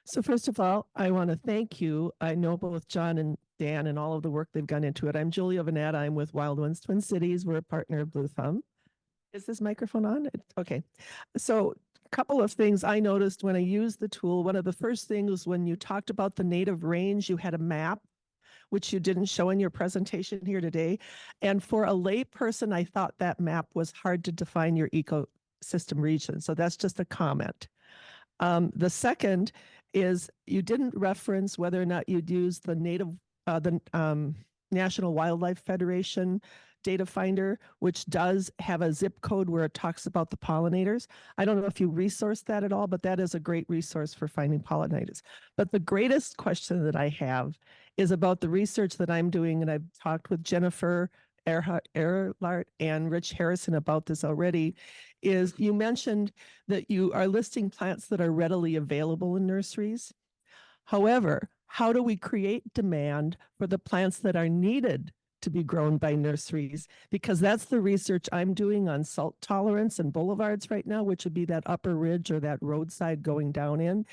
So first of all, I want to thank you. I know both John and Dan and all of the work they've gone into it. I'm Julia Vanetta. I'm with Wild Winds Twin Cities. We're a partner of Blue Thumb. Is this microphone on? Okay. So a couple of things I noticed when I used the tool. One of the first things when you talked about the native range, you had a map, which you didn't show in your presentation here today. And for a lay person, I thought that map was hard to define your ecosystem region. So that's just a comment. The second is you didn't reference whether or not you'd use the National Wildlife Federation data finder, which does have a zip code where it talks about the pollinators. I don't know if you resourced that at all, but that is a great resource for finding pollinators. But the greatest question that I have is about the research that I'm doing, and I've talked with Jennifer Ehrlart and Rich Harrison about this already, is you mentioned that you are listing plants that are readily available in nurseries. However, how do we create demand for the plants that are needed to be grown by nurseries? Because that's the research I'm doing on salt tolerance and boulevards right now, which would be that upper ridge or that roadside going down in.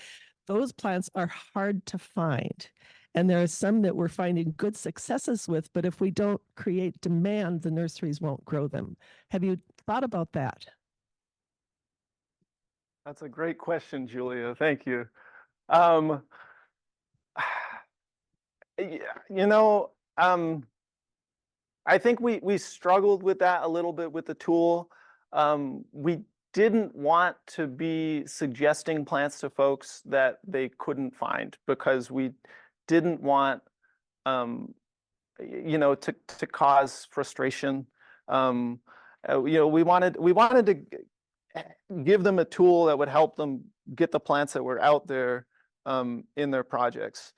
Those plants are hard to find. And there are some that we're finding good successes with, but if we don't create demand, the nurseries won't grow them. Have you thought about that? That's a great question, Julia. Thank you. I think we struggled with that a little bit with the tool. We didn't want to be suggesting plants to folks that they couldn't find, because we didn't want to cause frustration. We wanted to give them a tool that would help them get the plants that were out there in their projects.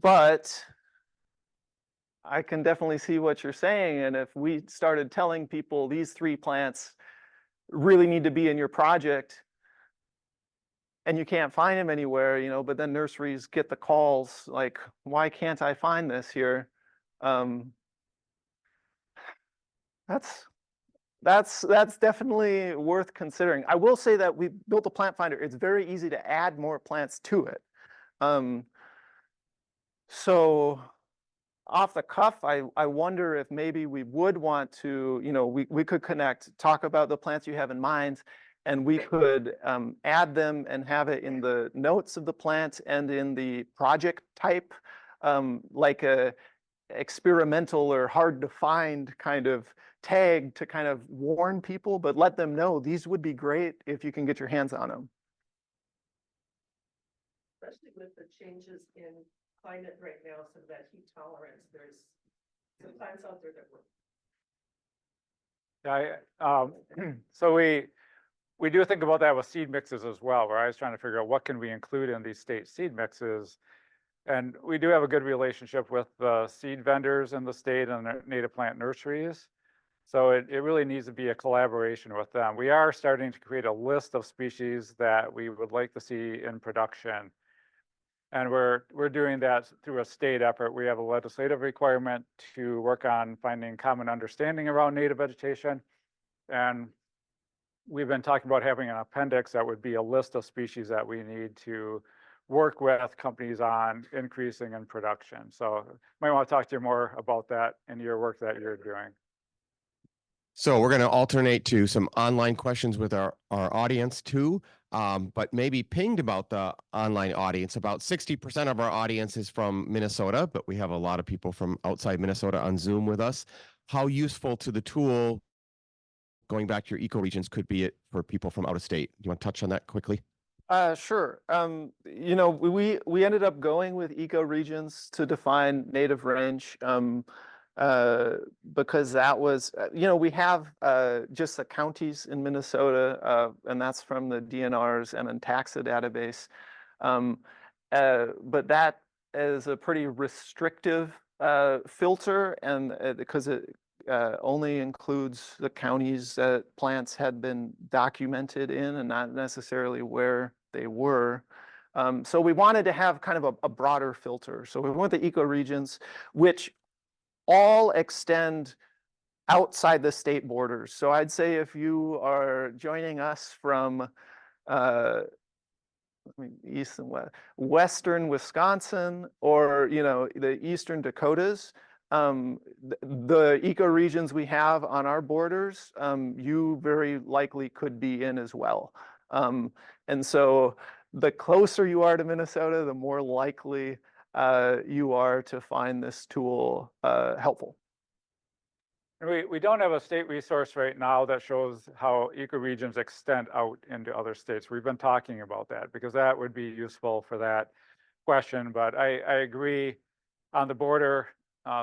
But I can definitely see what you're saying. And if we started telling people these 3 plants really need to be in your project, and you can't find them anywhere, but then nurseries get the calls like, why can't I find this here? That's That's definitely worth considering. I will say that we built a plant finder. It's very easy to add more plants to it. So off the cuff, I wonder if maybe we would want to, we could talk about the plants you have in mind, and we could add them and have it in the notes of the plant and in the project type, like a experimental or hard to find kind of tag to kind of warn people, but let them know these would be great if you can get your hands on them. Especially with the changes in climate right now, so that heat tolerance, there's some plants out there that work. So we do think about that with seed mixes as well, where I was trying to figure out what can we include in these state seed mixes. And we do have a good relationship with the seed vendors in the state and the native plant nurseries. So it really needs to be a collaboration with them. We are starting to create a list of species that we would like to see in production. And we're doing that through a state effort. We have a legislative requirement to work on finding common understanding around native vegetation. And we've been talking about having an appendix that would be a list of species that we need to work with companies on increasing in production. So might want to talk to you more about that in your work that you're doing. So we're going to alternate to some online questions with our audience too, but maybe pinged about the online audience. About 60% of our audience is from Minnesota, but we have a lot of people from outside Minnesota on Zoom with us. How useful to the tool, going back to your ecoregions, could be it for people from out of state? Do you want to touch on that quickly? Sure. We ended up going with ecoregions to define native range because that was, we have just the counties in Minnesota, and that's from the DNR's and Taxa database. But that is a pretty restrictive filter, and because it only includes the counties that plants had been documented in and not necessarily where they were. So we wanted to have kind of a broader filter. So we went the ecoregions, which all extend outside the state borders. So I'd say if you are joining us from east and western Wisconsin, or the eastern Dakotas, the ecoregions we have on our borders, you very likely could be in as well. And so the closer you are to Minnesota, the more likely you are to find this tool helpful. We don't have a state resource right now that shows how ecoregions extend out into other states. We've been talking about that because that would be useful for that question. But I agree, on the border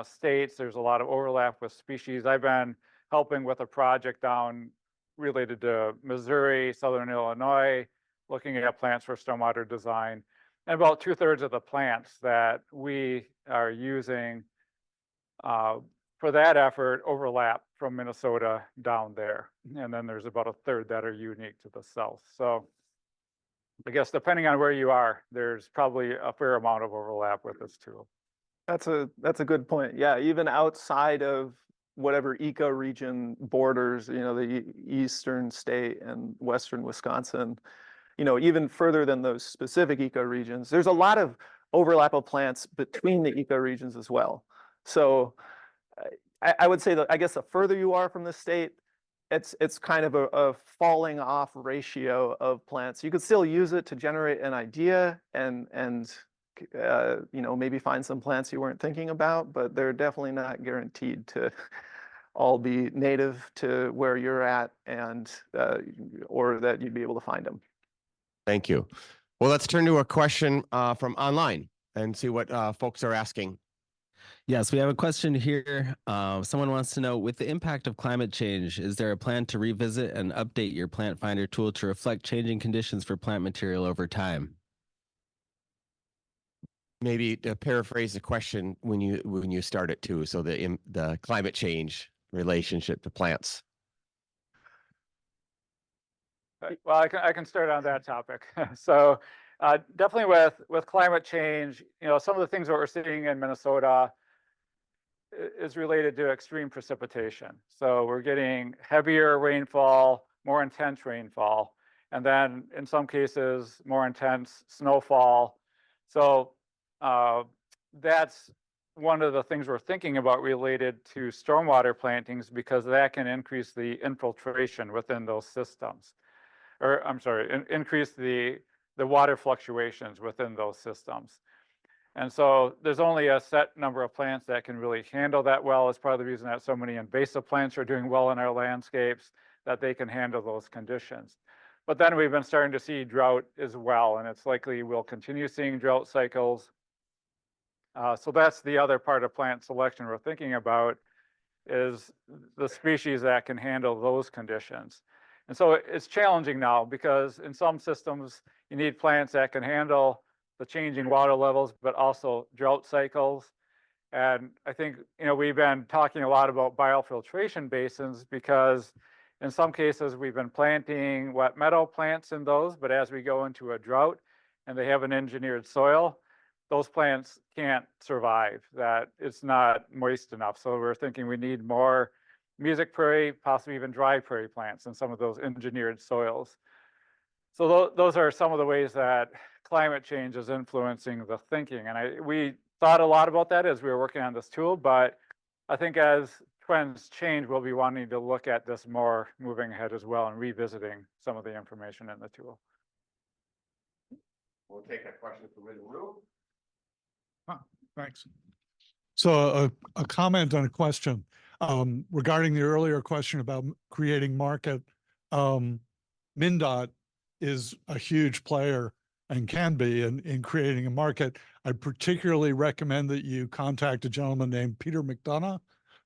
states, there's a lot of overlap with species. I've been helping with a project down related to Missouri, Southern Illinois, looking at plants for stormwater design. And about 2/3 of the plants that we are using for that effort overlap from Minnesota down there. And then there's about 1/3 that are unique to the south. So I guess depending on where you are, there's probably a fair amount of overlap with this tool. That's a good point. Yeah, even outside of whatever ecoregion borders, the eastern state and western Wisconsin, even further than those specific ecoregions, there's a lot of overlap of plants between the ecoregions as well. So I would say that, I guess, the further you are from the state, it's kind of a falling off ratio of plants. You could still use it to generate an idea and maybe find some plants you weren't thinking about, but they're definitely not guaranteed to all be native to where you're at, and or that you'd be able to find them. Thank you. Well, let's turn to a question from online and see what folks are asking. Yes, we have a question here. Someone wants to know, with the impact of climate change, is there a plan to revisit and update your plant finder tool to reflect changing conditions for plant material over time? Maybe to paraphrase the question when you start it too, so the climate change relationship to plants. Well, I can start on that topic. So definitely with climate change, some of the things that we're seeing in Minnesota, is related to extreme precipitation. So we're getting heavier rainfall, more intense rainfall, and then in some cases, more intense snowfall. So that's one of the things we're thinking about related to stormwater plantings, because that can increase the infiltration within those systems. Or I'm sorry, increase the water fluctuations within those systems. And so there's only a set number of plants that can really handle that well. It's part of the reason that so many invasive plants are doing well in our landscapes, that they can handle those conditions. But then we've been starting to see drought as well, and it's likely we'll continue seeing drought cycles. So that's the other part of plant selection we're thinking about, is the species that can handle those conditions. And so it's challenging now, because in some systems, you need plants that can handle the changing water levels, but also drought cycles. And I think, we've been talking a lot about biofiltration basins, because in some cases we've been planting wet meadow plants in those, but as we go into a drought and they have an engineered soil, those plants can't survive, that it's not moist enough. So we're thinking we need more music prairie, possibly even dry prairie plants in some of those engineered soils. So those are some of the ways that climate change is influencing the thinking. And we thought a lot about that as we were working on this tool, but I think as trends change, we'll be wanting to look at this more moving ahead as well, and revisiting some of the information in the tool. We'll take a question from the room. Thanks. So a comment on a question regarding the earlier question about creating market. MnDOT is a huge player and can be in creating a market. I particularly recommend that you contact a gentleman named Peter McDonough,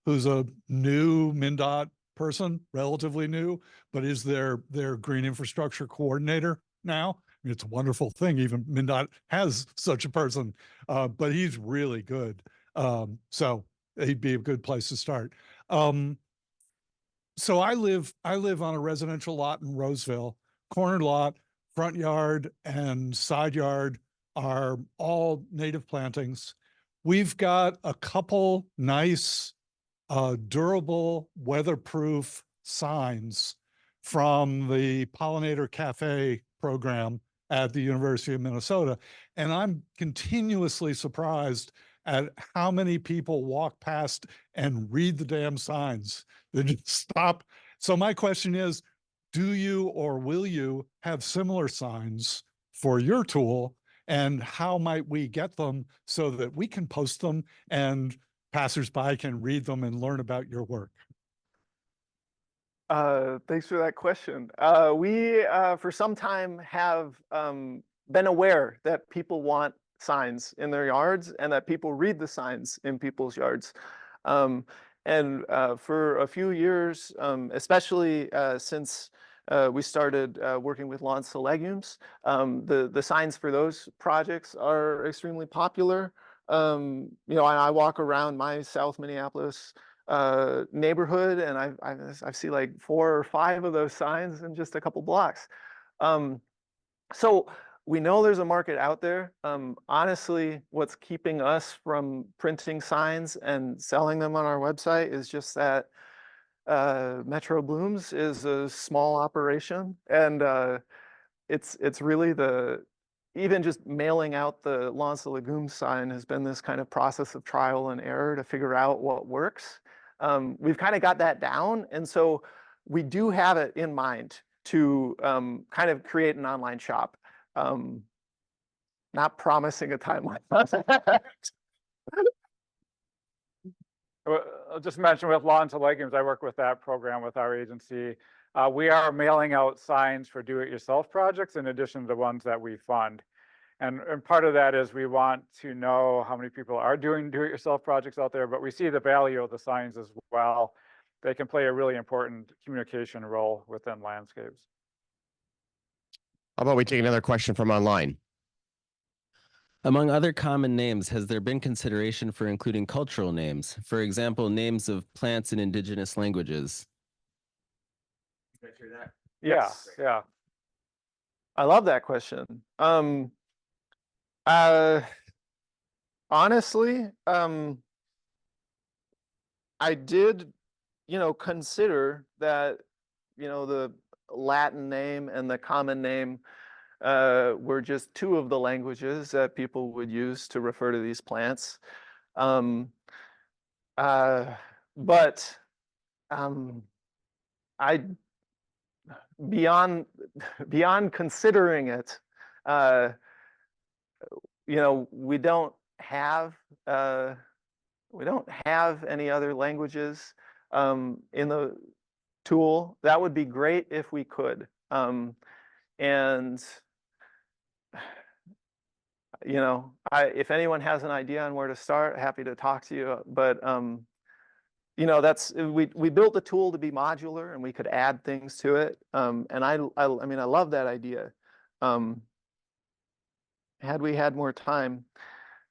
who's a new MnDOT person, relatively new, but is their green infrastructure coordinator now. I mean, it's a wonderful thing. Even MnDOT has such a person, but he's really good. So he'd be a good place to start. So I live on a residential lot in Roseville. Corner lot, front yard, and side yard are all native plantings. We've got a couple nice, durable, weatherproof signs from the Pollinator Cafe program at the University of Minnesota. And I'm continuously surprised at how many people walk past and read the damn signs. They just stop. So my question is, do you or will you have similar signs for your tool? And how might we get them so that we can post them and passersby can read them and learn about your work? Thanks for that question. We, for some time, have been aware that people want signs in their yards and that people read the signs in people's yards. And for a few years, especially since we started working with lawns to legumes, the signs for those projects are extremely popular. And I walk around my South Minneapolis neighborhood, and I see like 4 or 5 of those signs in just a couple blocks. So we know there's a market out there. Honestly, what's keeping us from printing signs and selling them on our website is just that Metro Blooms is a small operation, and it's really even just mailing out the Lawns to Legumes sign has been this kind of process of trial and error to figure out what works. We've kind of got that down, and so we do have it in mind to kind of create an online shop. Not promising a timeline. I'll just mention with Lawns to Legumes, I work with that program with our agency. We are mailing out signs for do-it-yourself projects in addition to the ones that we fund. And part of that is we want to know how many people are doing do-it-yourself projects out there, but we see the value of the signs as well. They can play a really important communication role within landscapes. How about we take another question from online? Among other common names, has there been consideration for including cultural names? For example, names of plants in indigenous languages. Yes. Yeah. I love that question. Honestly, I did, consider that, the Latin name and the common name were just two of the languages that people would use to refer to these plants. But I beyond considering it, we don't have any other languages in the tool. That would be great if we could. And if anyone has an idea on where to start, happy to talk to you. But we built the tool to be modular, and we could add things to it. And I mean, I love that idea. Had we had more time,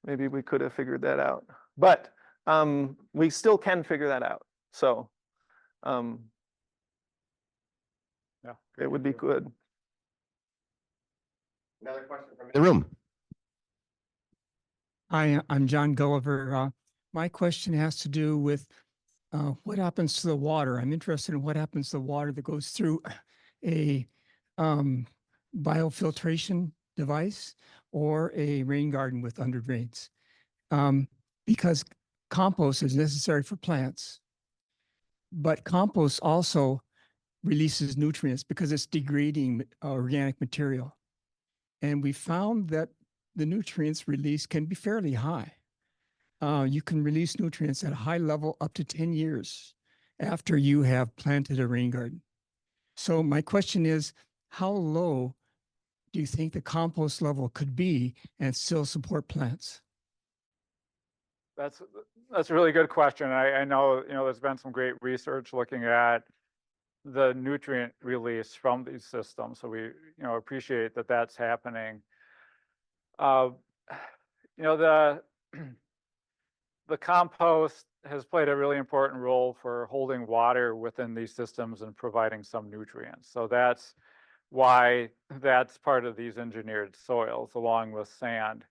maybe we could have figured that out. But we still can figure that out. So Yeah, it would be good. Another question from the room. Hi, I'm John Gulliver. My question has to do with what happens to the water. I'm interested in what happens to the water that goes through a biofiltration device or a rain garden with under drains. Because compost is necessary for plants, but compost also releases nutrients because it's degrading organic material. And we found that the nutrients released can be fairly high. You can release nutrients at a high level up to 10 years after you have planted a rain garden. So my question is, how low do you think the compost level could be and still support plants? That's a really good question. I know, there's been some great research looking at the nutrient release from these systems. So we, appreciate that that's happening. The compost has played a really important role for holding water within these systems and providing some nutrients. So that's why that's part of these engineered soils along with sand.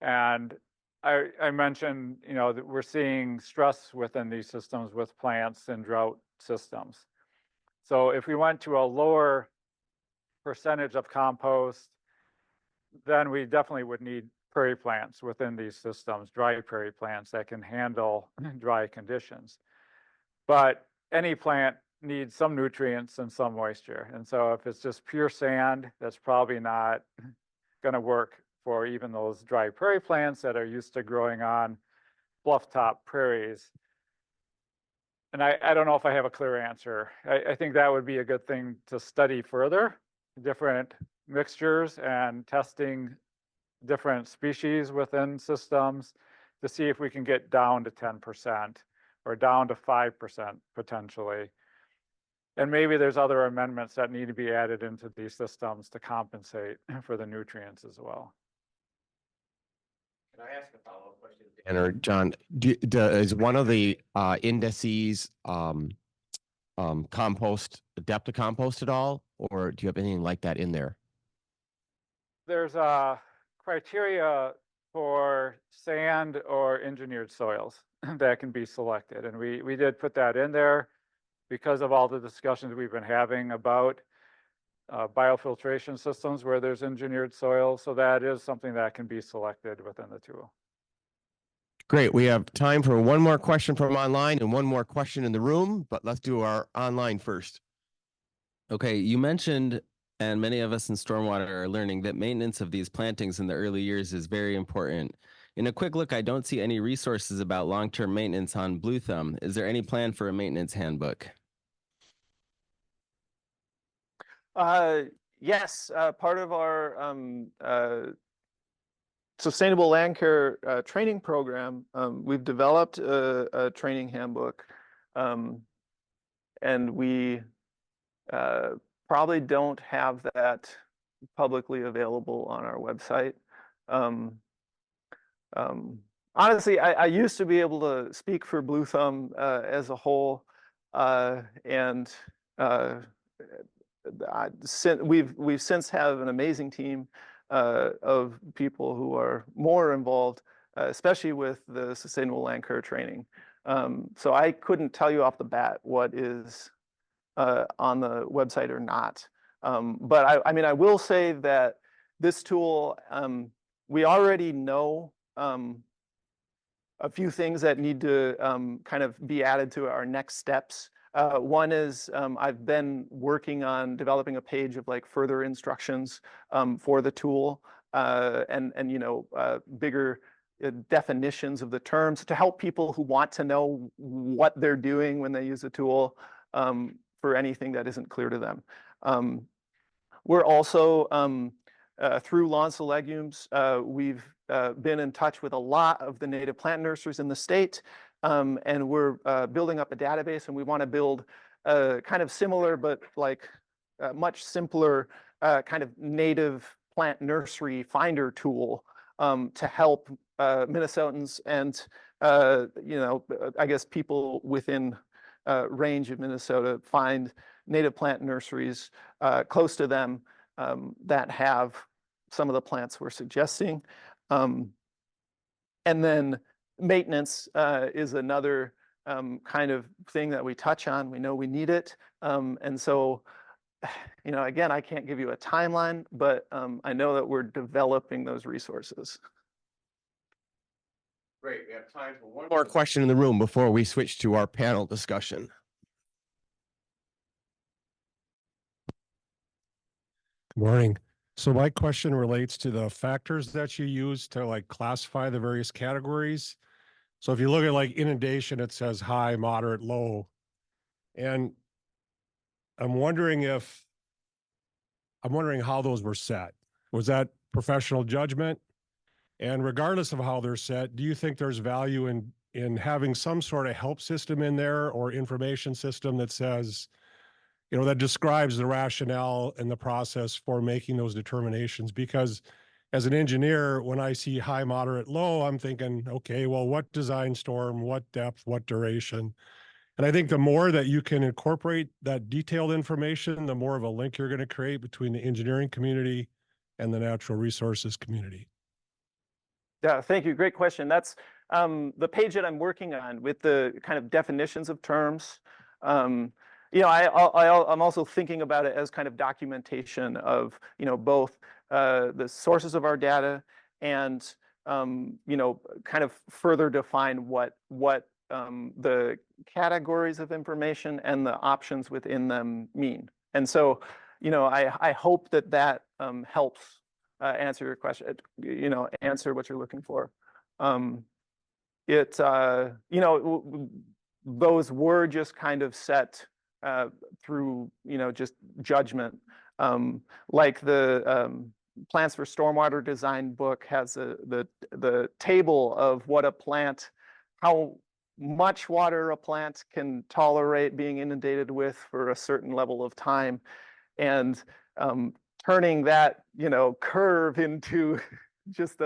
And I mentioned, that we're seeing stress within these systems with plants and drought systems. So if we went to a lower percentage of compost, then we definitely would need prairie plants within these systems, dry prairie plants that can handle dry conditions. But any plant needs some nutrients and some moisture. And so if it's just pure sand, that's probably not going to work for even those dry prairie plants that are used to growing on bluff top prairies. And I don't know if I have a clear answer. I think that would be a good thing to study further, different mixtures and testing different species within systems to see if we can get down to 10% or down to 5% potentially. And maybe there's other amendments that need to be added into these systems to compensate for the nutrients as well. Can I ask a follow-up question, Dan or John? Is one of the indices compost, depth of compost at all, or do you have anything like that in there? There's a criteria for sand or engineered soils that can be selected, and we did put that in there because of all the discussions we've been having about biofiltration systems where there's engineered soil. So that is something that can be selected within the tool. Great. We have time for one more question from online and one more question in the room, but let's do our online first. Okay, you mentioned, and many of us in Stormwater are learning, that maintenance of these plantings in the early years is very important. In a quick look, I don't see any resources about long-term maintenance on Blue Thumb. Is there any plan for a maintenance handbook? Yes, part of our sustainable land care training program, we've developed a training handbook, and we probably don't have that publicly available on our website. Honestly, I used to be able to speak for Blue Thumb as a whole, and we've since have an amazing team of people who are more involved, especially with the sustainable land care training. So I couldn't tell you off the bat what is on the website or not. But I mean, I will say that this tool, we already know a few things that need to kind of be added to our next steps. One is I've been working on developing a page of like further instructions for the tool and you know bigger definitions of the terms to help people who want to know what they're doing when they use a tool for anything that isn't clear to them. We're also through Lawns to Legumes, we've been in touch with a lot of the native plant nurseries in the state, and we're building up a database, and we want to build a kind of similar but like much simpler kind of native plant nursery finder tool to help Minnesotans and you know, I guess people within range of Minnesota find native plant nurseries close to them that have some of the plants we're suggesting. And then maintenance is another kind of thing that we touch on. We know we need it. And so, you know, again, I can't give you a timeline, but I know that we're developing those resources. Great. We have time for one more question in the room before we switch to our panel discussion. Good morning. So my question relates to the factors that you use to like classify the various categories. So if you look at like inundation, it says high, moderate, low. And I'm wondering how those were set. Was that professional judgment? And regardless of how they're set, do you think there's value in having some sort of help system in there or information system that says, you know, that describes the rationale and the process for making those determinations? Because as an engineer, when I see high, moderate, low, I'm thinking, okay, well, what design storm, what depth, what duration? And I think the more that you can incorporate that detailed information, the more of a link you're going to create between the engineering community and the natural resources community. Yeah, thank you. Great question. That's the page that I'm working on with the kind of definitions of terms. You know, I'm also thinking about it as kind of documentation of, you know, both the sources of our data and, you know, kind of further define what the categories of information and the options within them mean. And so, you know, I hope that that helps answer your question, you know, answer what you're looking for. You know, those were just kind of set through, you know, just judgment. Like the Plants for Stormwater Design book has the table of what a plant, how much water a plant can tolerate being inundated with for a certain level of time. And turning that, you know, curve into just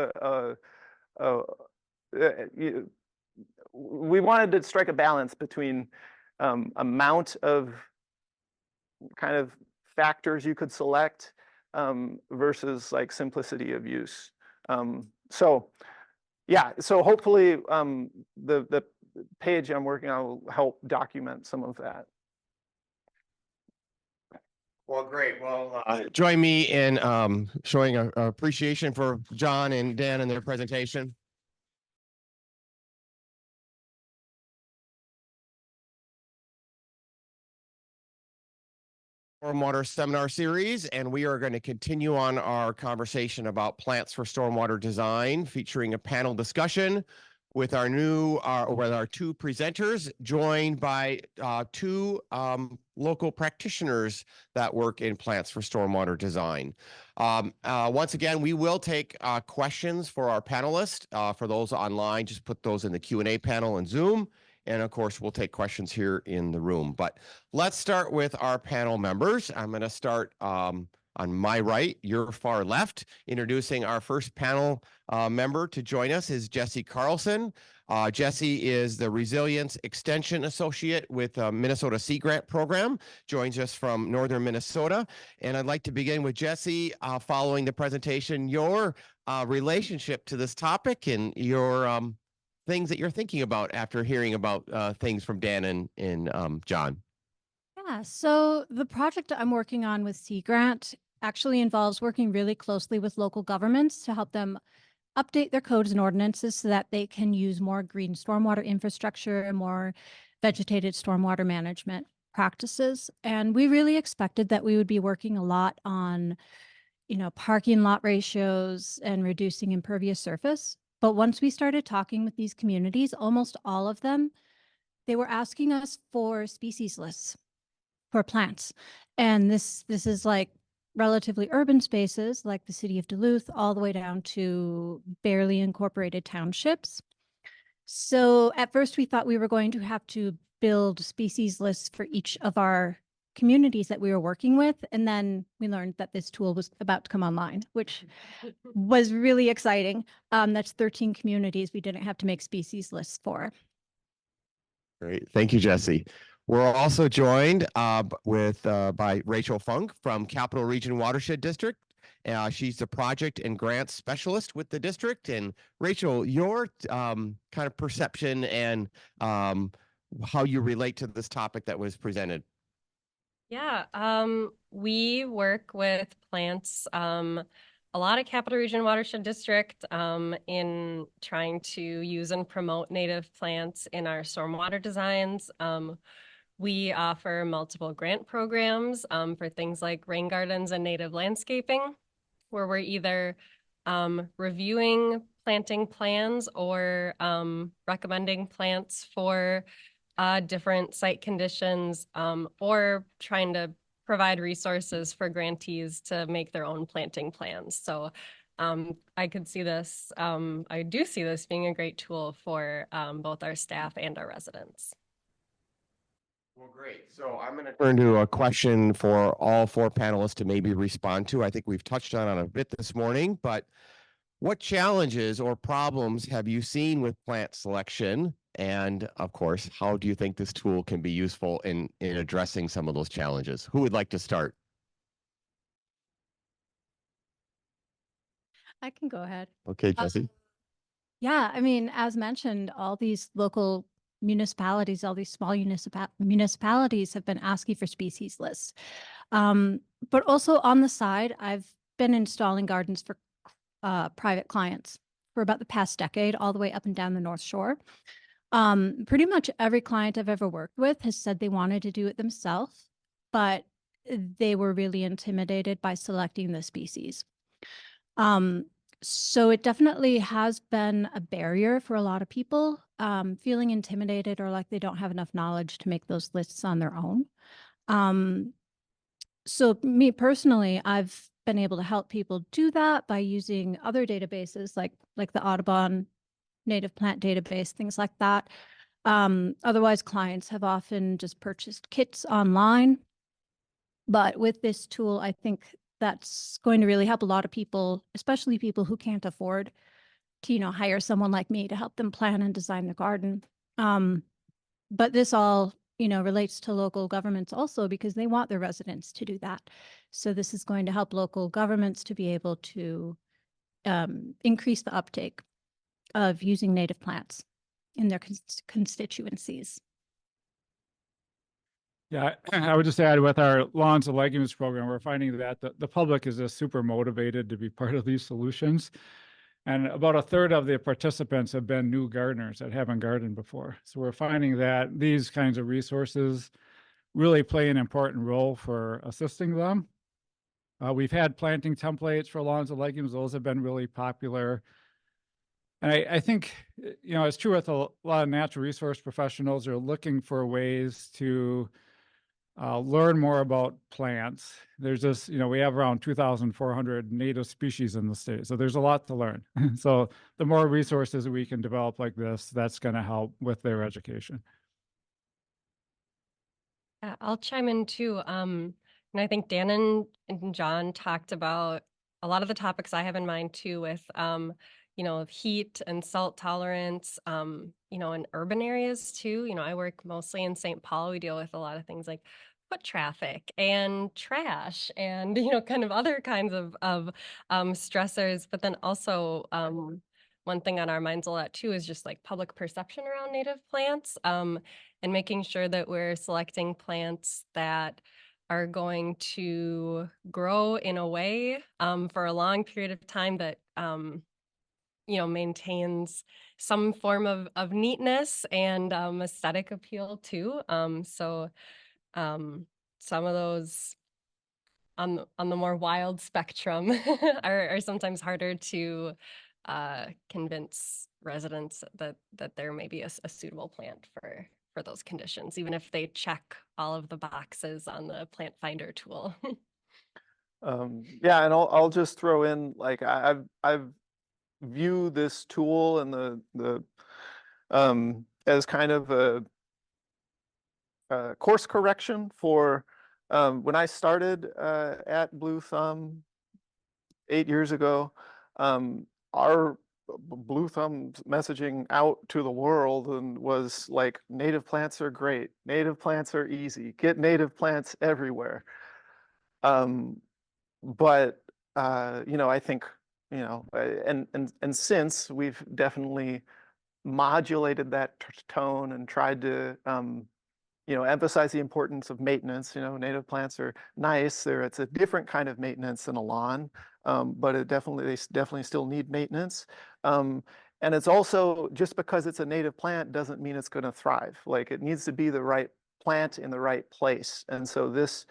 we wanted to strike a balance between amount of kind of factors you could select versus like simplicity of use. So yeah, so hopefully the page I'm working on will help document some of that. Well, great. Well, join me in showing a appreciation for John and Dan in their presentation. Stormwater seminar series, and we are going to continue on our conversation about plants for stormwater design, featuring a panel discussion with our two presenters, joined by two local practitioners that work in plants for stormwater design. Once again, we will take questions for our panelists. For those online, just put those in the Q&A panel in Zoom. And of course, we'll take questions here in the room. But let's start with our panel members. I'm going to start on my right, your far left. Introducing our first panel member to join us is Jessy Carlson. Jessy is the Resilience Extension Associate with Minnesota Sea Grant Program, joins us from Northern Minnesota. And I'd like to begin with Jessy, following the presentation, your relationship to this topic and your things that you're thinking about after hearing about things from Dan and John. Yeah, so the project I'm working on with Sea Grant actually involves working really closely with local governments to help them update their codes and ordinances so that they can use more green stormwater infrastructure and more vegetated stormwater management practices. And we really expected that we would be working a lot on, parking lot ratios and reducing impervious surface. But once we started talking with these communities, almost all of them, they were asking us for species lists for plants. And this is like relatively urban spaces like the city of Duluth, all the way down to barely incorporated townships. So at first we thought we were going to have to build species lists for each of our communities that we were working with. And then we learned that this tool was about to come online, which was really exciting. That's 13 communities we didn't have to make species lists for. Great. Thank you, Jesse. We're also joined by Rachel Funke from Capital Region Watershed District. She's the project and grant specialist with the district. And Rachel, your kind of perception and how you relate to this topic that was presented. Yeah, we work with plants, a lot of Capital Region Watershed District in trying to use and promote native plants in our stormwater designs. We offer multiple grant programs for things like rain gardens and native landscaping, where we're either reviewing planting plans or recommending plants for different site conditions or trying to provide resources for grantees to make their own planting plans. So I could see this, I do see this being a great tool for both our staff and our residents. Well, great. So I'm going to turn to a question for all four panelists to maybe respond to. I think we've touched on it a bit this morning, but what challenges or problems have you seen with plant selection? And of course, how do you think this tool can be useful in addressing some of those challenges? Who would like to start? I can go ahead. Okay, Jessy. Yeah, I mean, as mentioned, all these local municipalities, all these small municipalities have been asking for species lists. But also on the side, I've been installing gardens for private clients for about the past decade, all the way up and down the North Shore. Pretty much every client I've ever worked with has said they wanted to do it themselves, but they were really intimidated by selecting the species. So it definitely has been a barrier for a lot of people, feeling intimidated or like they don't have enough knowledge to make those lists on their own. So me personally, I've been able to help people do that by using other databases like the Audubon native plant database, things like that. Otherwise, clients have often just purchased kits online. But with this tool, I think that's going to really help a lot of people, especially people who can't afford to, hire someone like me to help them plan and design the garden. But this all, relates to local governments also because they want their residents to do that. So this is going to help local governments to be able to increase the uptake of using native plants in their constituencies. Yeah, I would just add with our lawns and legumes program, we're finding that the public is just super motivated to be part of these solutions. And about a third of the participants have been new gardeners that haven't gardened before. So we're finding that these kinds of resources really play an important role for assisting them. We've had planting templates for lawns and legumes. Those have been really popular. And I think, it's true with a lot of natural resource professionals are looking for ways to learn more about plants. There's this, we have around 2,400 native species in the state. So there's a lot to learn. So the more resources we can develop like this, that's going to help with their education. I'll chime in too. And I think Dan and John talked about a lot of the topics I have in mind too with, heat and salt tolerance, in urban areas too. I work mostly in St. Paul. We deal with a lot of things like foot traffic and trash and, kind of other kinds of stressors, but then also one thing on our minds a lot too is just like public perception around native plants, and making sure that we're selecting plants that are going to grow in a way for a long period of time that maintains some form of neatness and aesthetic appeal too. So some of those on the more wild spectrum are sometimes harder to convince residents that there may be a suitable plant for those conditions, even if they check all of the boxes on the plant finder tool. Yeah, and I'll just throw in, like, I've view this tool and the as kind of a course correction for when I started at Blue Thumb 8 years ago. Our Blue Thumb messaging out to the world and was like, native plants are great, native plants are easy, get native plants everywhere. But I think, and since we've definitely modulated that tone and tried to emphasize the importance of maintenance. Native plants are nice. It's a different kind of maintenance than a lawn, but they definitely still need maintenance. And it's also, just because it's a native plant doesn't mean it's going to thrive. Like, it needs to be the right plant in the right place. And so this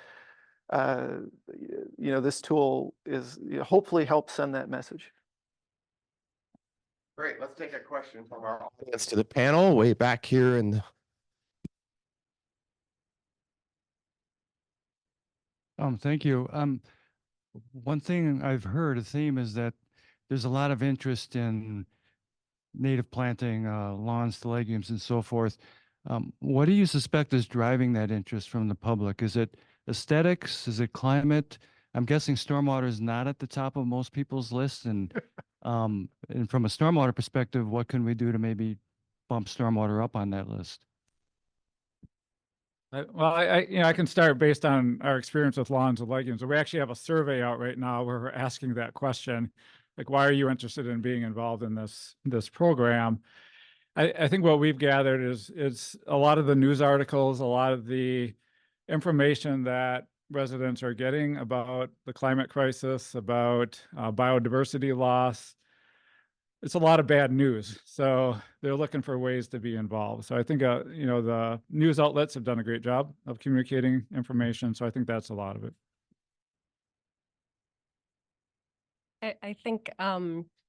this tool is hopefully helps send that message. Great. Let's take a question from our audience to the panel way back here in the. Thank you. One thing I've heard, a theme, is that there's a lot of interest in native planting, lawns to legumes and so forth. What do you suspect is driving that interest from the public? Is it aesthetics? Is it climate? I'm guessing stormwater is not at the top of most people's lists. And from a stormwater perspective, what can we do to maybe bump stormwater up on that list? Well, I can start based on our experience with lawns and legumes. We actually have a survey out right now where we're asking that question, like, why are you interested in being involved in this program? I think what we've gathered is a lot of the news articles, a lot of the information that residents are getting about the climate crisis, about biodiversity loss. It's a lot of bad news. So they're looking for ways to be involved. So I think, the news outlets have done a great job of communicating information. So I think that's a lot of it. I think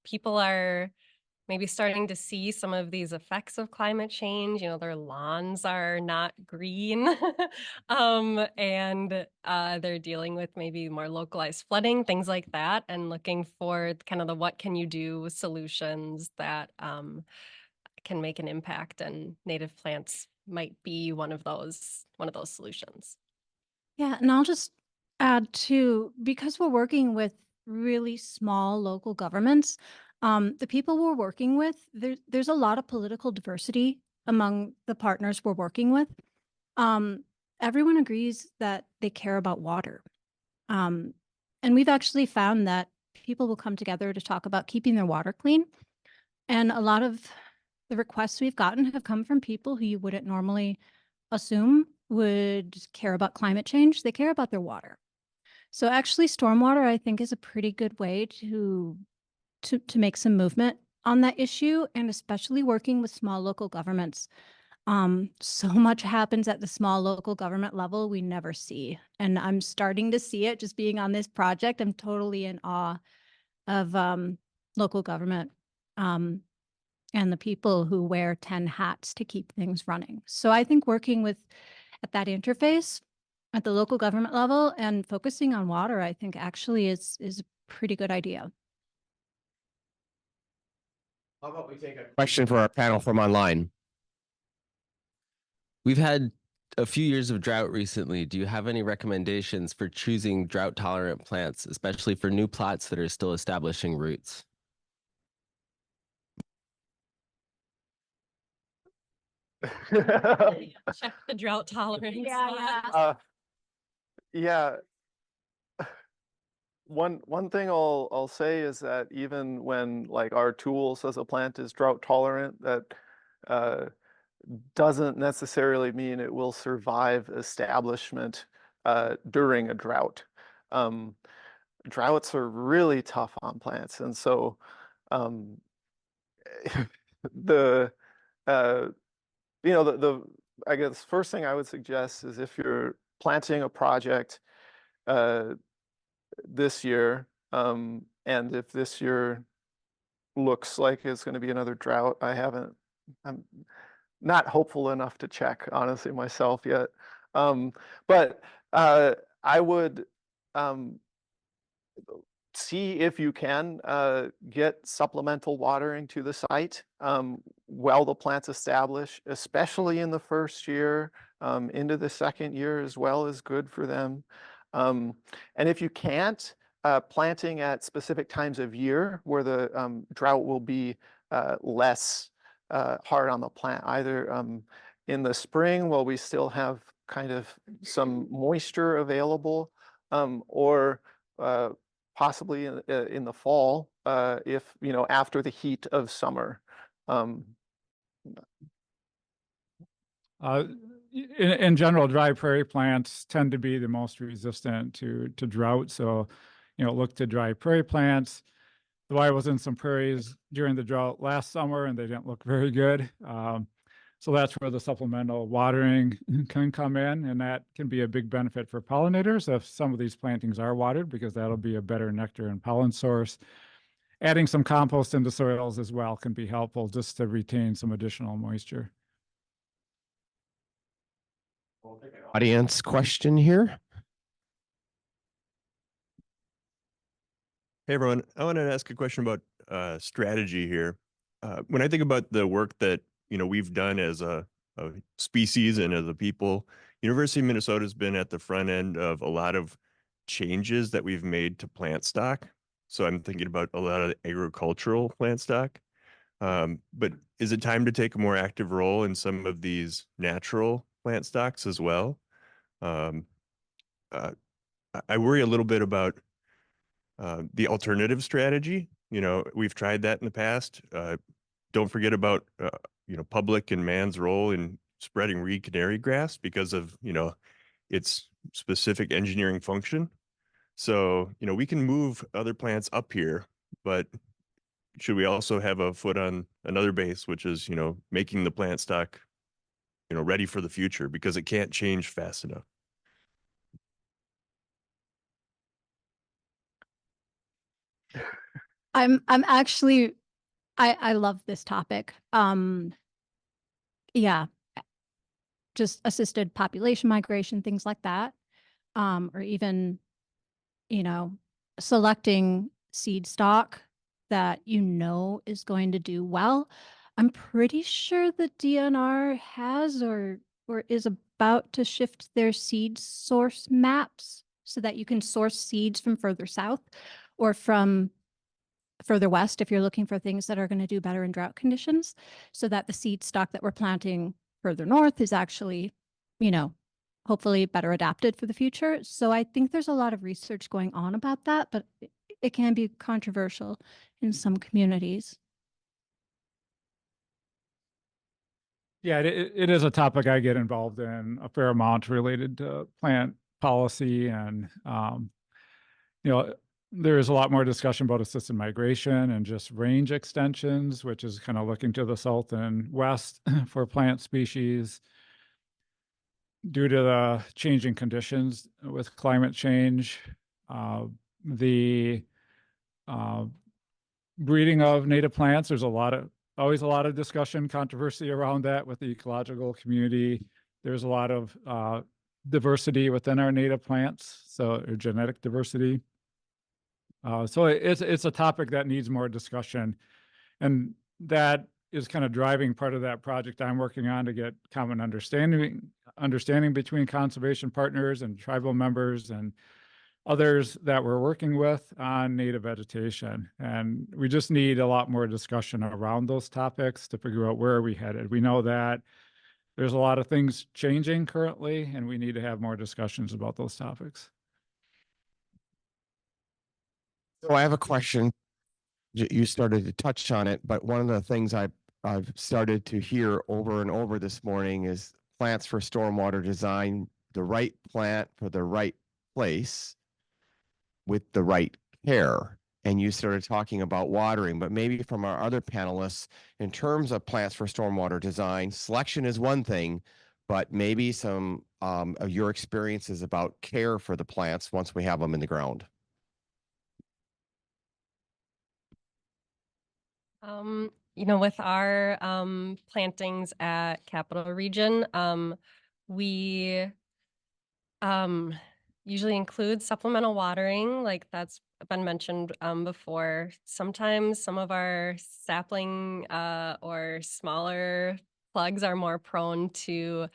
people are maybe starting to see some of these effects of climate change. Their lawns are not green, and they're dealing with maybe more localized flooding, things like that, and looking for kind of the what can you do solutions that can make an impact, and native plants might be one of those solutions. Yeah, and I'll just add too, because we're working with really small local governments, the people we're working with, there's a lot of political diversity among the partners we're working with. Everyone agrees that they care about water. And we've actually found that people will come together to talk about keeping their water clean. And a lot of the requests we've gotten have come from people who you wouldn't normally assume would care about climate change. They care about their water. So actually, stormwater, I think, is a pretty good way to make some movement on that issue, and especially working with small local governments. So much happens at the small local government level we never see. And I'm starting to see it just being on this project. I'm totally in awe of local government and the people who wear 10 hats to keep things running. So I think working at that interface at the local government level and focusing on water, I think actually is a pretty good idea. How about we take a question for our panel from online? We've had a few years of drought recently. Do you have any recommendations for choosing drought-tolerant plants, especially for new plots that are still establishing roots? Check the drought tolerance. Yeah. one thing I'll say is that even when like our tool says a plant is drought tolerant, that doesn't necessarily mean it will survive establishment during a drought. Droughts are really tough on plants, and so um, the the I guess first thing I would suggest is if you're planting a project this year, and if this year looks like it's going to be another drought, I'm not hopeful enough to check, honestly, myself yet. But I would see if you can get supplemental watering to the site while the plant's established, especially in the first year. Into the second year as well is good for them. And if you can't, planting at specific times of year where the drought will be less hard on the plant, either in the spring while we still have kind of some moisture available, or possibly in the fall, if, after the heat of summer. In general, dry prairie plants tend to be the most resistant to drought. So, look to dry prairie plants. Though I was in some prairies during the drought last summer and they didn't look very good. So that's where the supplemental watering can come in, and that can be a big benefit for pollinators if some of these plantings are watered, because that'll be a better nectar and pollen source. Adding some compost into soils as well can be helpful just to retain some additional moisture. Audience question here. Hey everyone, I wanted to ask a question about strategy here. When I think about the work that we've done as a species and as a people, University of Minnesota has been at the front end of a lot of changes that we've made to plant stock. So I'm thinking about a lot of agricultural plant stock. But is it time to take a more active role in some of these natural plant stocks as well? I worry a little bit about the alternative strategy. We've tried that in the past. Don't forget about public and man's role in spreading reed canary grass because of its specific engineering function. So we can move other plants up here, but should we also have a foot on another base, which is making the plant stock ready for the future, because it can't change fast enough. I'm actually, I love this topic. Yeah, just assisted population migration, things like that. Or even, selecting seed stock that is going to do well. I'm pretty sure the DNR has or is about to shift their seed source maps so that you can source seeds from further south or from further west if you're looking for things that are going to do better in drought conditions, so that the seed stock that we're planting further north is actually, hopefully better adapted for the future. So I think there's a lot of research going on about that, but it can be controversial in some communities. Yeah, it is a topic I get involved in a fair amount related to plant policy, and there is a lot more discussion about assisted migration and just range extensions, which is kind of looking to the south and west for plant species. Due to the changing conditions with climate change, the breeding of native plants, there's always a lot of discussion, controversy around that with the ecological community. There's a lot of diversity within our native plants, so genetic diversity. So it's a topic that needs more discussion, and that is kind of driving part of that project I'm working on to get common understanding between conservation partners and tribal members and others that we're working with on native vegetation. And we just need a lot more discussion around those topics to figure out where are we headed. We know that there's a lot of things changing currently, and we need to have more discussions about those topics. So I have a question. You started to touch on it, but one of the things I've started to hear over and over this morning is plants for stormwater design, the right plant for the right place with the right care. And you started talking about watering, but maybe from our other panelists, in terms of plants for stormwater design, selection is one thing, but maybe some of your experiences about care for the plants once we have them in the ground. With our plantings at Capital Region, we usually include supplemental watering, like that's been mentioned before. Sometimes some of our sapling or smaller plugs are more prone to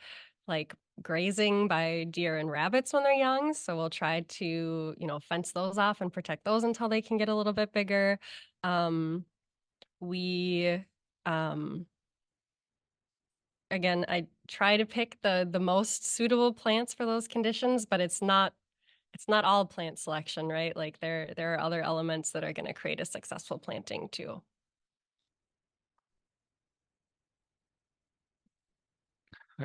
like grazing by deer and rabbits when they're young. So we'll try to, fence those off and protect those until they can get a little bit bigger. We again, I try to pick the most suitable plants for those conditions, but it's not all plant selection, right? Like there are other elements that are going to create a successful planting too.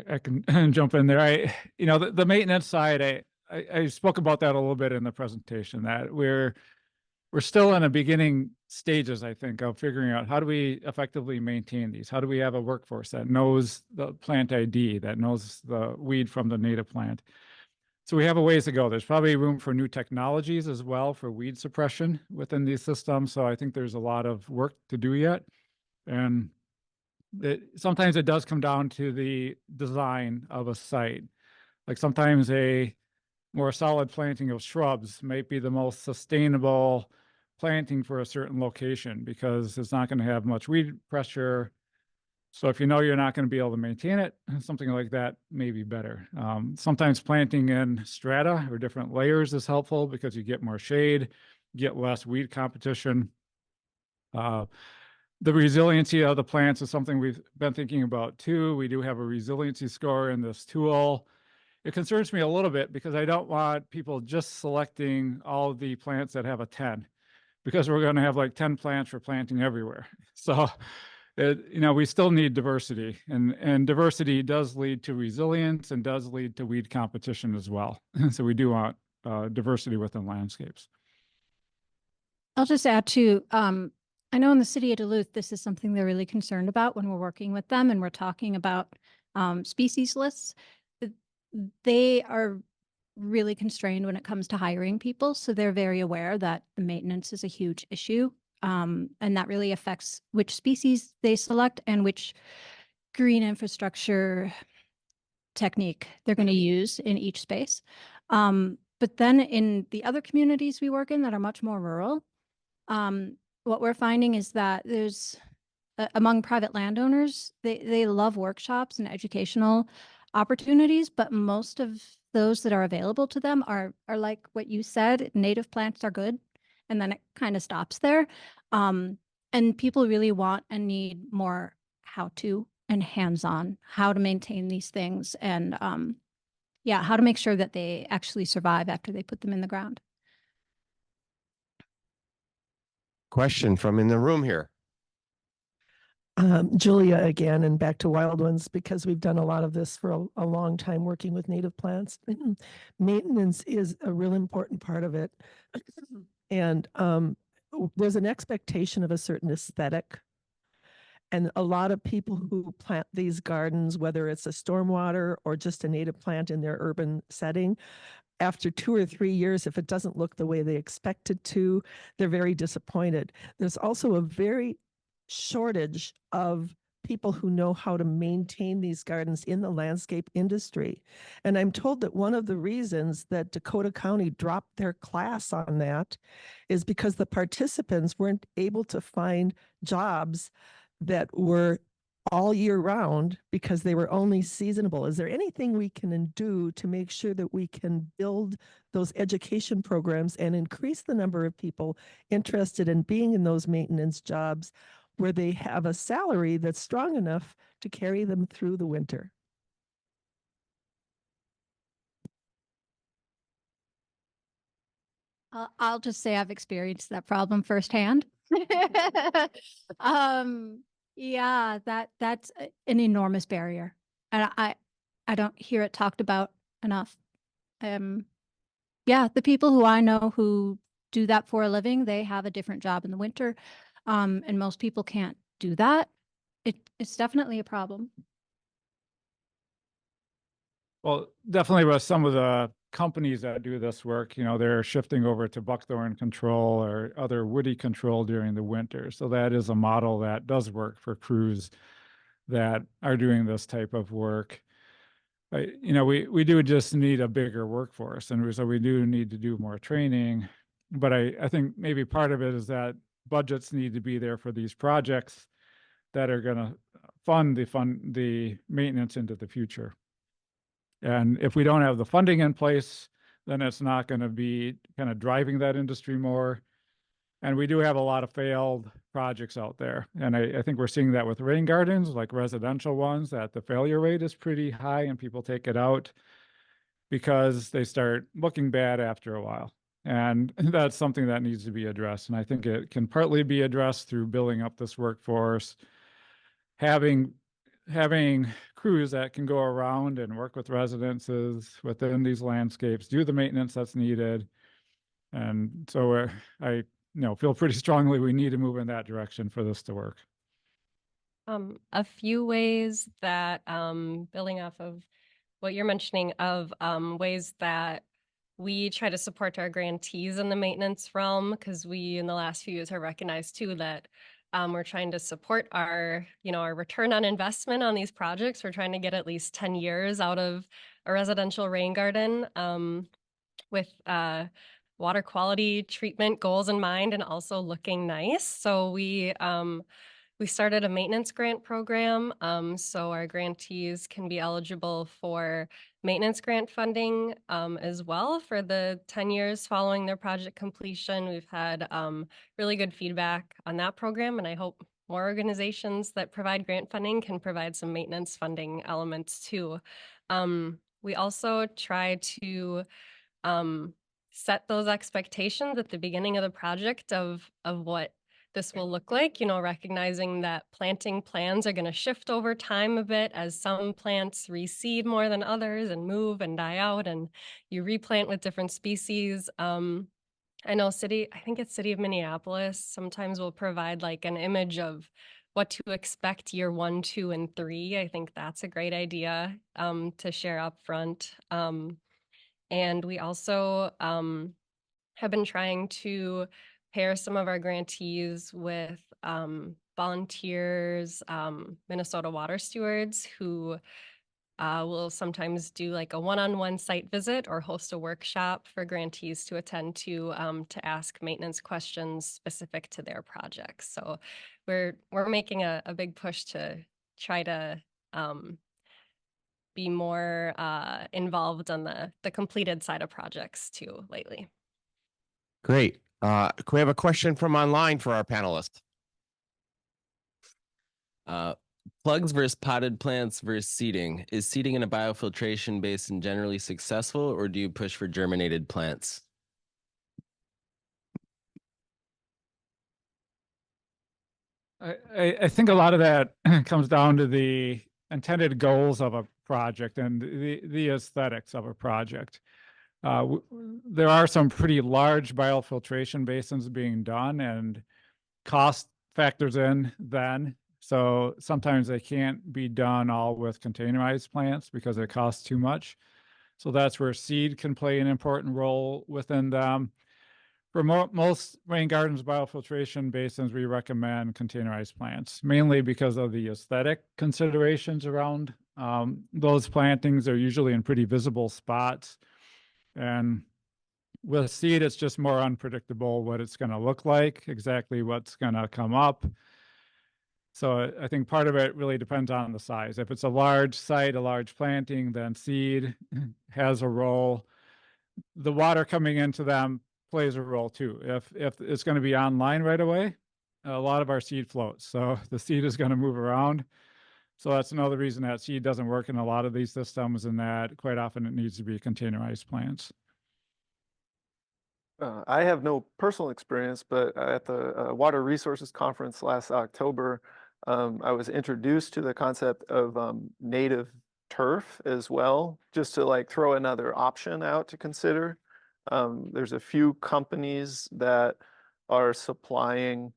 I can jump in there. The maintenance side, I spoke about that a little bit in the presentation, that we're still in the beginning stages, I think, of figuring out how do we effectively maintain these? How do we have a workforce that knows the plant ID, that knows the weed from the native plant? So we have a ways to go. There's probably room for new technologies as well for weed suppression within these systems. So I think there's a lot of work to do yet. And sometimes it does come down to the design of a site. Like sometimes a more solid planting of shrubs might be the most sustainable planting for a certain location because it's not going to have much weed pressure. So if you know you're not going to be able to maintain it, something like that may be better. Sometimes planting in strata or different layers is helpful because you get more shade, get less weed competition. The resiliency of the plants is something we've been thinking about too. We do have a resiliency score in this tool. It concerns me a little bit because I don't want people just selecting all of the plants that have a 10, because we're going to have like 10 plants for planting everywhere. So, we still need diversity, and diversity does lead to resilience and does lead to weed competition as well. So we do want diversity within landscapes. I'll just add to, I know in the city of Duluth, this is something they're really concerned about when we're working with them and we're talking about species lists. They are really constrained when it comes to hiring people. So they're very aware that the maintenance is a huge issue. And that really affects which species they select and which green infrastructure technique they're going to use in each space. But then in the other communities we work in that are much more rural, what we're finding is that there's among private landowners, they love workshops and educational opportunities, but most of those that are available to them are like what you said, native plants are good, and then it kind of stops there. And people really want and need more how-to and hands-on, how to maintain these things and how to make sure that they actually survive after they put them in the ground. Question from in the room here. Julia again, and back to wild ones, because we've done a lot of this for a long time working with native plants. Maintenance is a real important part of it. And there's an expectation of a certain aesthetic. And a lot of people who plant these gardens, whether it's a stormwater or just a native plant in their urban setting, after 2 or 3 years, if it doesn't look the way they expect it to, they're very disappointed. There's also a very shortage of people who know how to maintain these gardens in the landscape industry. And I'm told that one of the reasons that Dakota County dropped their class on that is because the participants weren't able to find jobs that were all year round because they were only seasonable. Is there anything we can do to make sure that we can build those education programs and increase the number of people interested in being in those maintenance jobs where they have a salary that's strong enough to carry them through the winter? I'll just say I've experienced that problem firsthand. Yeah, that's an enormous barrier, and I don't hear it talked about enough. Yeah, the people who I know who do that for a living, they have a different job in the winter, and most people can't do that. It's definitely a problem. Well, definitely with some of the companies that do this work, they're shifting over to buckthorn control or other woody control during the winter. So that is a model that does work for crews that are doing this type of work. We do just need a bigger workforce, and so we do need to do more training. But I think maybe part of it is that budgets need to be there for these projects that are going to fund the maintenance into the future. And if we don't have the funding in place, then it's not going to be kind of driving that industry more. And we do have a lot of failed projects out there. And I think we're seeing that with rain gardens, like residential ones, that the failure rate is pretty high and people take it out because they start looking bad after a while. And that's something that needs to be addressed. And I think it can partly be addressed through building up this workforce, having crews that can go around and work with residences within these landscapes, do the maintenance that's needed. And so I feel pretty strongly we need to move in that direction for this to work. A few ways that, building off of what you're mentioning of ways that we try to support our grantees in the maintenance realm, because we in the last few years have recognized too that we're trying to support our return on investment on these projects. We're trying to get at least 10 years out of a residential rain garden with water quality treatment goals in mind and also looking nice. So we started a maintenance grant program, so our grantees can be eligible for maintenance grant funding as well for the 10 years following their project completion. We've had really good feedback on that program, and I hope more organizations that provide grant funding can provide some maintenance funding elements too. We also try to set those expectations at the beginning of the project of what this will look like, recognizing that planting plans are going to shift over time a bit as some plants reseed more than others and move and die out, and you replant with different species. I know I think it's City of Minneapolis sometimes will provide like an image of what to expect year 1, 2, and 3. I think that's a great idea to share up front. And we also have been trying to pair some of our grantees with volunteers, Minnesota water stewards who will sometimes do like a one-on-one site visit or host a workshop for grantees to attend to ask maintenance questions specific to their projects. So we're making a big push to try to be more involved on the completed side of projects too lately. Great. Can we have a question from online for our panelists? Plugs versus potted plants versus seeding. Is seeding in a biofiltration basin generally successful, or do you push for germinated plants? I think a lot of that comes down to the intended goals of a project and the aesthetics of a project. There are some pretty large biofiltration basins being done, and cost factors in then. So sometimes they can't be done all with containerized plants because it costs too much. So that's where seed can play an important role within them. For most rain gardens biofiltration basins, we recommend containerized plants, mainly because of the aesthetic considerations around those plantings. Are usually in pretty visible spots. And with seed, it's just more unpredictable what it's going to look like, exactly what's going to come up. So I think part of it really depends on the size. If it's a large site, a large planting, then seed has a role. The water coming into them plays a role too. If it's going to be online right away, a lot of our seed floats. So the seed is going to move around. So that's another reason that seed doesn't work in a lot of these systems, and that quite often it needs to be containerized plants. I have no personal experience, but at the Water Resources Conference last October, I was introduced to the concept of native turf as well, just to like throw another option out to consider. There's a few companies that are supplying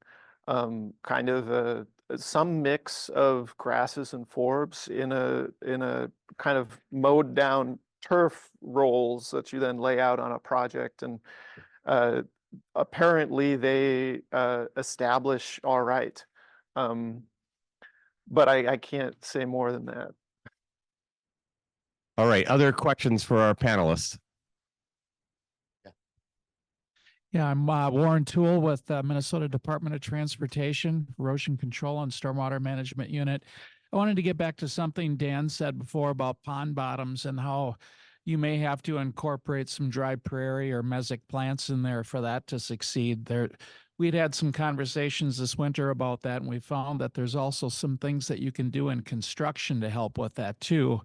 kind of some mix of grasses and forbs in a kind of mowed down turf rolls that you then lay out on a project. And apparently they establish all right. But I can't say more than that. All right, other questions for our panelists? Yeah, I'm Warren Toole with Minnesota Department of Transportation, Erosion Control and Stormwater Management Unit. I wanted to get back to something Dan said before about pond bottoms and how you may have to incorporate some dry prairie or mesic plants in there for that to succeed. We'd had some conversations this winter about that, and we found that there's also some things that you can do in construction to help with that too.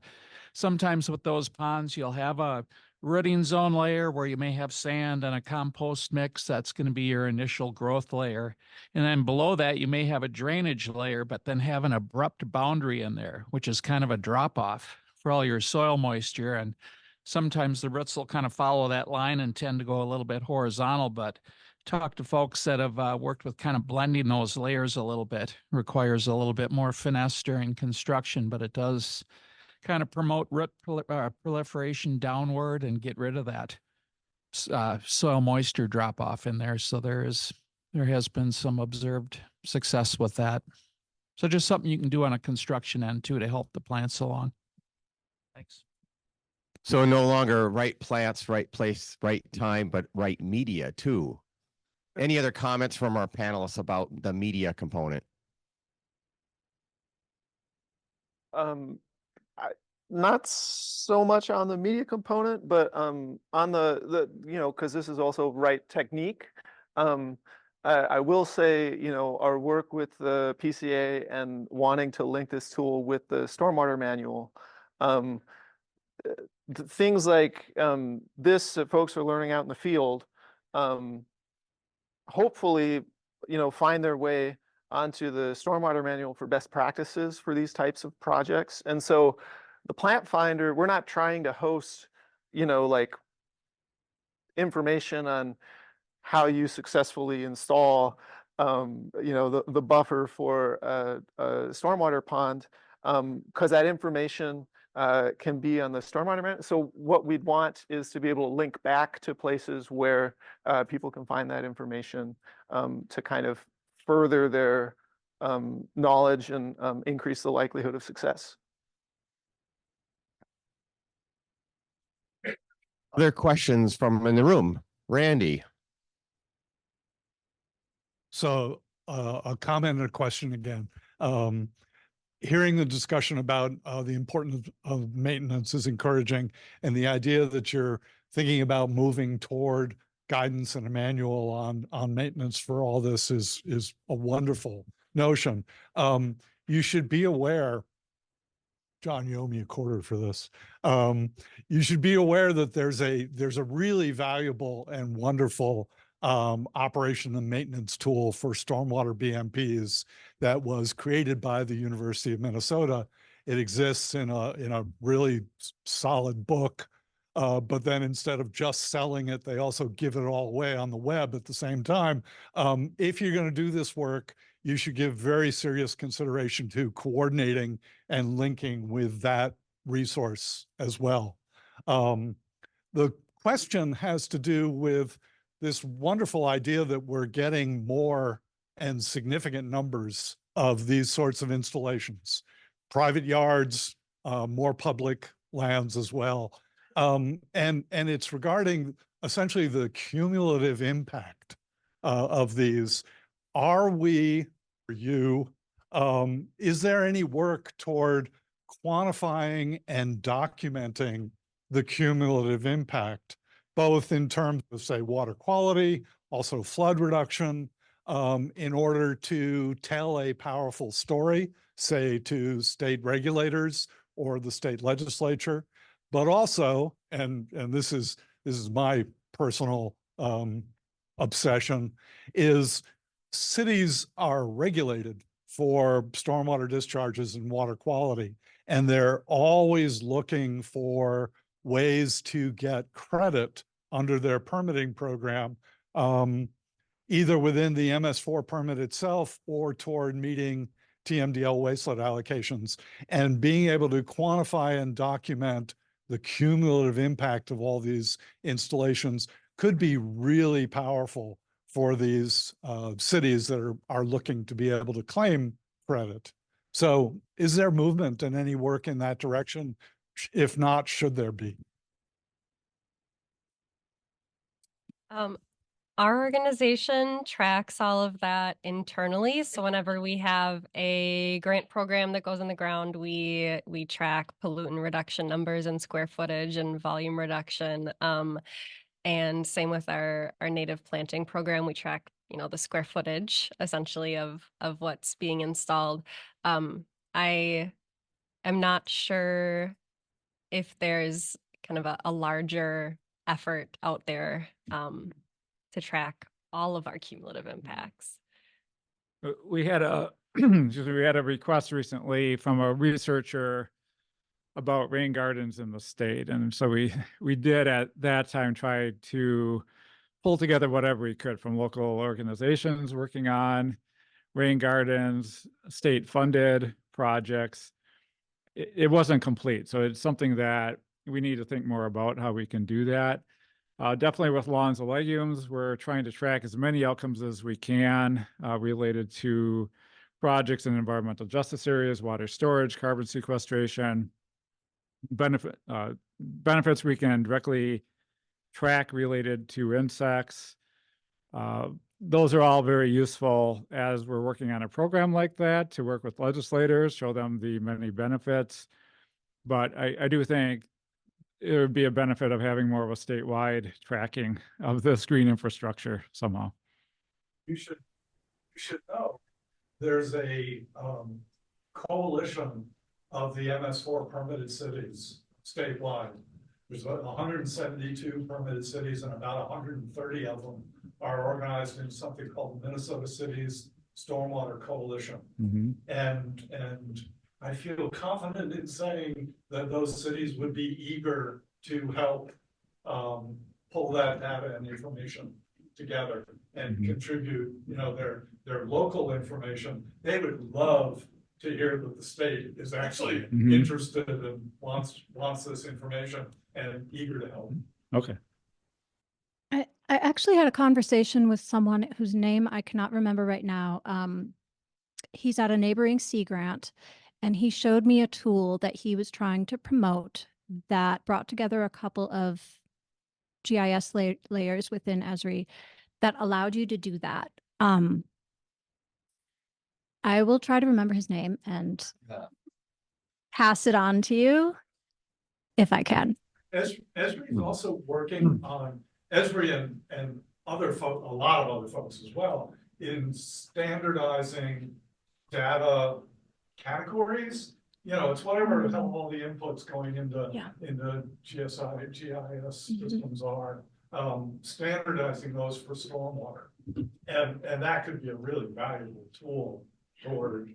Sometimes with those ponds, you'll have a rooting zone layer where you may have sand and a compost mix. That's going to be your initial growth layer. And then below that, you may have a drainage layer, but then have an abrupt boundary in there, which is kind of a drop off for all your soil moisture. And sometimes the roots will kind of follow that line and tend to go a little bit horizontal, but talk to folks that have worked with kind of blending those layers a little bit. Requires a little bit more finesse during construction, but it does kind of promote root proliferation downward and get rid of that soil moisture drop off in there. So there has been some observed success with that. So just something you can do on a construction end too to help the plants along. Thanks. So no longer right plants, right place, right time, but right media too. Any other comments from our panelists about the media component? Not so much on the media component, but on the because this is also right technique. I will say, our work with the PCA and wanting to link this tool with the stormwater manual, things like this that folks are learning out in the field, hopefully, find their way onto the stormwater manual for best practices for these types of projects. And so the plant finder, we're not trying to host, like information on how you successfully install, the buffer for a stormwater pond, because that information can be on the stormwater manual. So what we'd want is to be able to link back to places where people can find that information to kind of further their knowledge and increase the likelihood of success. Other questions from in the room? Randy. So a comment and a question again. Hearing the discussion about the importance of maintenance is encouraging, and the idea that you're thinking about moving toward guidance and a manual on maintenance for all this is a wonderful notion. You should be aware, John, you owe me a quarter for this. You should be aware that there's a really valuable and wonderful operation and maintenance tool for stormwater BMPs that was created by the University of Minnesota. It exists in a really solid book, but then instead of just selling it, they also give it all away on the web at the same time. If you're going to do this work, you should give very serious consideration to coordinating and linking with that resource as well. The question has to do with this wonderful idea that we're getting more and significant numbers of these sorts of installations, private yards, more public lands as well. And it's regarding essentially the cumulative impact of these. Are we, for you, is there any work toward quantifying and documenting the cumulative impact, both in terms of, say, water quality, also flood reduction, in order to tell a powerful story, say, to state regulators or the state legislature, but also, and this is my personal obsession, is cities are regulated for stormwater discharges and water quality, and they're always looking for ways to get credit under their permitting program, either within the MS4 permit itself or toward meeting TMDL wastelet allocations. And being able to quantify and document the cumulative impact of all these installations could be really powerful for these cities that are looking to be able to claim credit. So is there movement and any work in that direction? If not, should there be? Our organization tracks all of that internally. So whenever we have a grant program that goes in the ground, we track pollutant reduction numbers and square footage and volume reduction. And same with our native planting program, we track, the square footage essentially of what's being installed. I am not sure if there's kind of a larger effort out there to track all of our cumulative impacts. We had a we had a request recently from a researcher about rain gardens in the state, and so we did at that time try to pull together whatever we could from local organizations working on rain gardens, state funded projects. It wasn't complete, so it's something that we need to think more about how we can do that. Definitely with lawns and legumes, we're trying to track as many outcomes as we can related to projects in environmental justice areas, water storage, carbon sequestration, benefits we can directly track related to insects. Those are all very useful as we're working on a program like that to work with legislators, show them the many benefits. But I do think it would be a benefit of having more of a statewide tracking of this green infrastructure somehow. You should know there's a coalition of the MS4 permitted cities statewide. There's about 172 permitted cities, and about 130 of them are organized in something called the Minnesota Cities Stormwater Coalition. Mm-hmm. And I feel confident in saying that those cities would be eager to help pull that data and information together and contribute, their local information. They would love to hear that the state is actually interested and wants this information and eager to help. Okay. I actually had a conversation with someone whose name I cannot remember right now. He's at a neighboring Sea Grant, and he showed me a tool that he was trying to promote that brought together a couple of GIS layers within Esri that allowed you to do that. I will try to remember his name and pass it on to you if I can. Esri is also working on Esri and other folk, a lot of other folks as well, in standardizing data categories. It's whatever the hell all the inputs going into GSI, GIS systems are, standardizing those for stormwater. And that could be a really valuable tool toward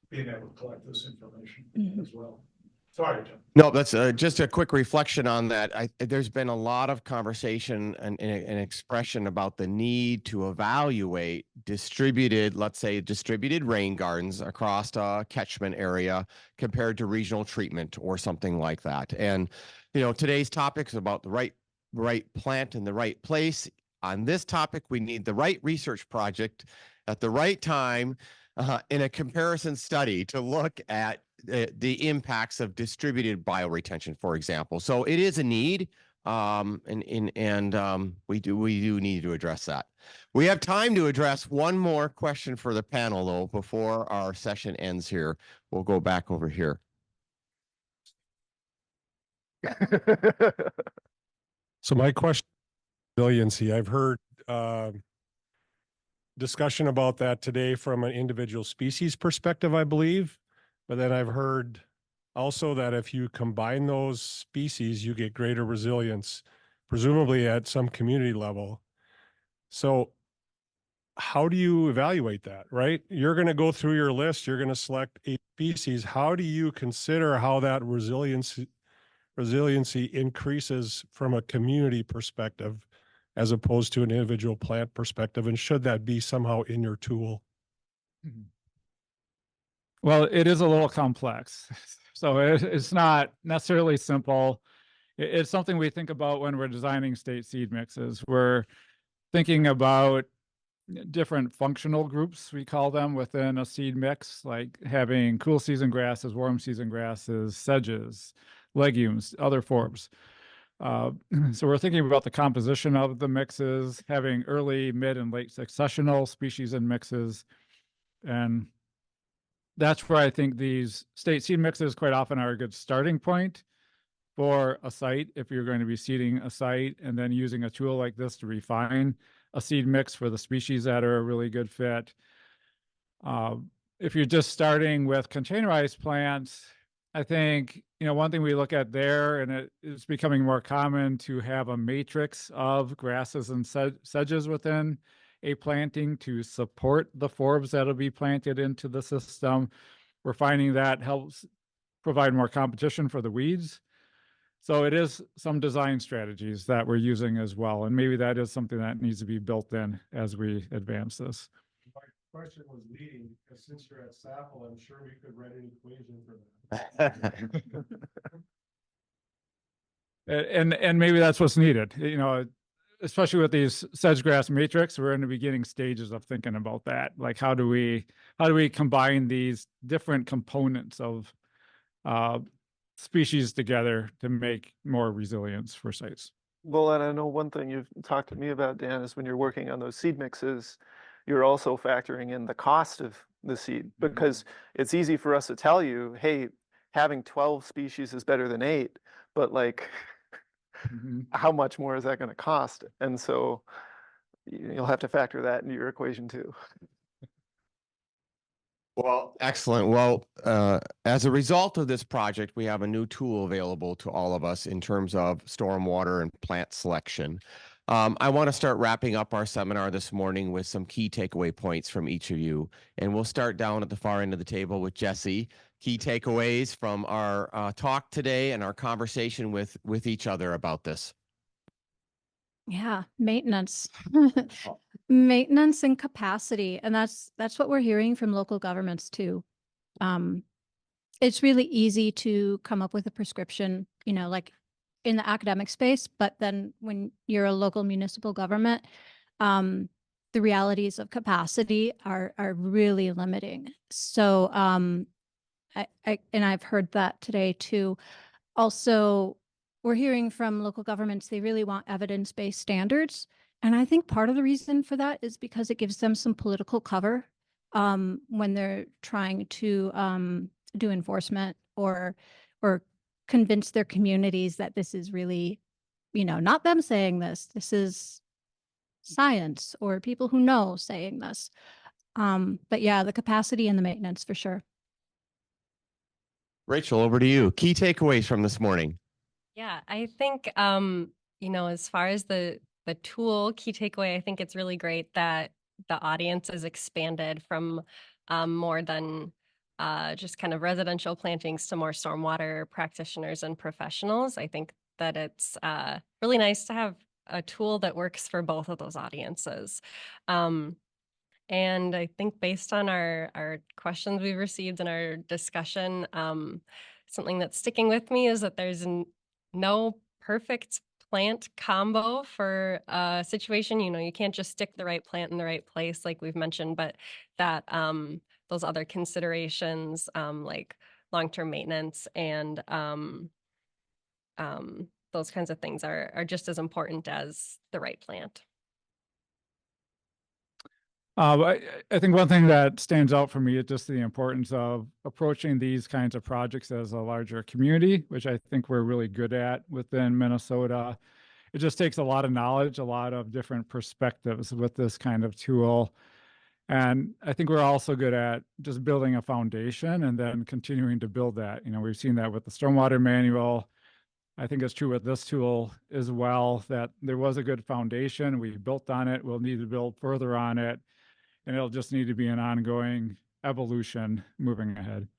being able to collect this information as well. Sorry, John. No, that's just a quick reflection on that. There's been a lot of conversation and expression about the need to evaluate let's say distributed rain gardens across a catchment area compared to regional treatment or something like that. And, today's topic is about the right plant in the right place. On this topic, we need the right research project at the right time in a comparison study to look at the impacts of distributed bioretention, for example. So it is a need, and we do need to address that. We have time to address one more question for the panel, though, before our session ends here. We'll go back over here. So my question, resiliency, I've heard discussion about that today from an individual species perspective, I believe. But then I've heard also that if you combine those species, you get greater resilience. presumably at some community level. So how do you evaluate that, right? You're going to go through your list, you're going to select a species. How do you consider how that resiliency increases from a community perspective as opposed to an individual plant perspective? And should that be somehow in your tool? Well, it is a little complex. So it's not necessarily simple. It's something we think about when we're designing state seed mixes. We're thinking about different functional groups, we call them, within a seed mix, like having cool season grasses, warm season grasses, sedges, legumes, other forbs. So we're thinking about the composition of the mixes, having early, mid, and late successional species in mixes. And that's where I think these state seed mixes quite often are a good starting point for a site, if you're going to be seeding a site, and then using a tool like this to refine a seed mix for the species that are a really good fit. If you're just starting with containerized plants, I think, one thing we look at there, and it is becoming more common to have a matrix of grasses and sedges within a planting to support the forbs that'll be planted into the system. We're finding that helps provide more competition for the weeds. So it is some design strategies that we're using as well. And maybe that is something that needs to be built in as we advance this. My question was leading, because since you're at SAPL, I'm sure we could write an equation for that. And maybe that's what's needed, especially with these sedge grass matrix. We're in the beginning stages of thinking about that. Like, how do we combine these different components of species together to make more resilience for sites? Well, and I know one thing you've talked to me about, Dan, is when you're working on those seed mixes, you're also factoring in the cost of the seed, because it's easy for us to tell you, hey, having 12 species is better than 8, but like, how much more is that going to cost? And so you'll have to factor that into your equation too. Well, excellent. Well, as a result of this project, we have a new tool available to all of us in terms of stormwater and plant selection. I want to start wrapping up our seminar this morning with some key takeaway points from each of you. And we'll start down at the far end of the table with Jessy. Key takeaways from our talk today and our conversation with each other about this. Yeah, maintenance. Maintenance and capacity. And that's what we're hearing from local governments too. It's really easy to come up with a prescription, like in the academic space, but then when you're a local municipal government, the realities of capacity are really limiting. So and I've heard that today too. Also, we're hearing from local governments, they really want evidence-based standards. And I think part of the reason for that is because it gives them some political cover when they're trying to do enforcement or convince their communities that this is really, not them saying this is science or people who know saying this. But yeah, the capacity and the maintenance for sure. Rachel, over to you. Key takeaways from this morning. Yeah, I think, as far as the tool key takeaway, I think it's really great that the audience is expanded from more than just kind of residential plantings to more stormwater practitioners and professionals. I think that it's really nice to have a tool that works for both of those audiences. And I think based on our questions we've received in our discussion, something that's sticking with me is that there's no perfect plant combo for a situation. You can't just stick the right plant in the right place, like we've mentioned, but that those other considerations, like long-term maintenance and those kinds of things are just as important as the right plant. I think one thing that stands out for me is just the importance of approaching these kinds of projects as a larger community, which I think we're really good at within Minnesota. It just takes a lot of knowledge, a lot of different perspectives with this kind of tool. And I think we're also good at just building a foundation and then continuing to build that. We've seen that with the Stormwater Manual. I think it's true with this tool as well, that there was a good foundation. We built on it. We'll need to build further on it. And it'll just need to be an ongoing evolution moving ahead.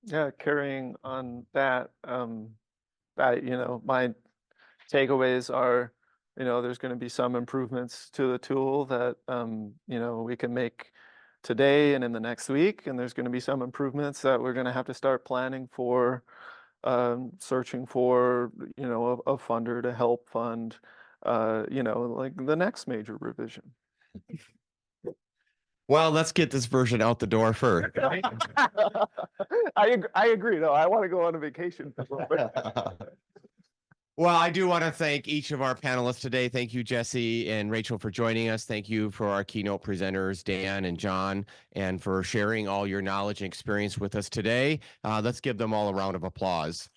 Yeah, carrying on that, my takeaways are, there's going to be some improvements to the tool that, we can make today and in the next week. And there's going to be some improvements that we're going to have to start planning for, searching for, a funder to help fund, like the next major revision. Well, let's get this version out the door first. I agree, though. I want to go on a vacation for a little bit. Well, I do want to thank each of our panelists today. Thank you, Jessy and Rachel, for joining us. Thank you for our keynote presenters, Dan and John, and for sharing all your knowledge and experience with us today. Let's give them all a round of applause.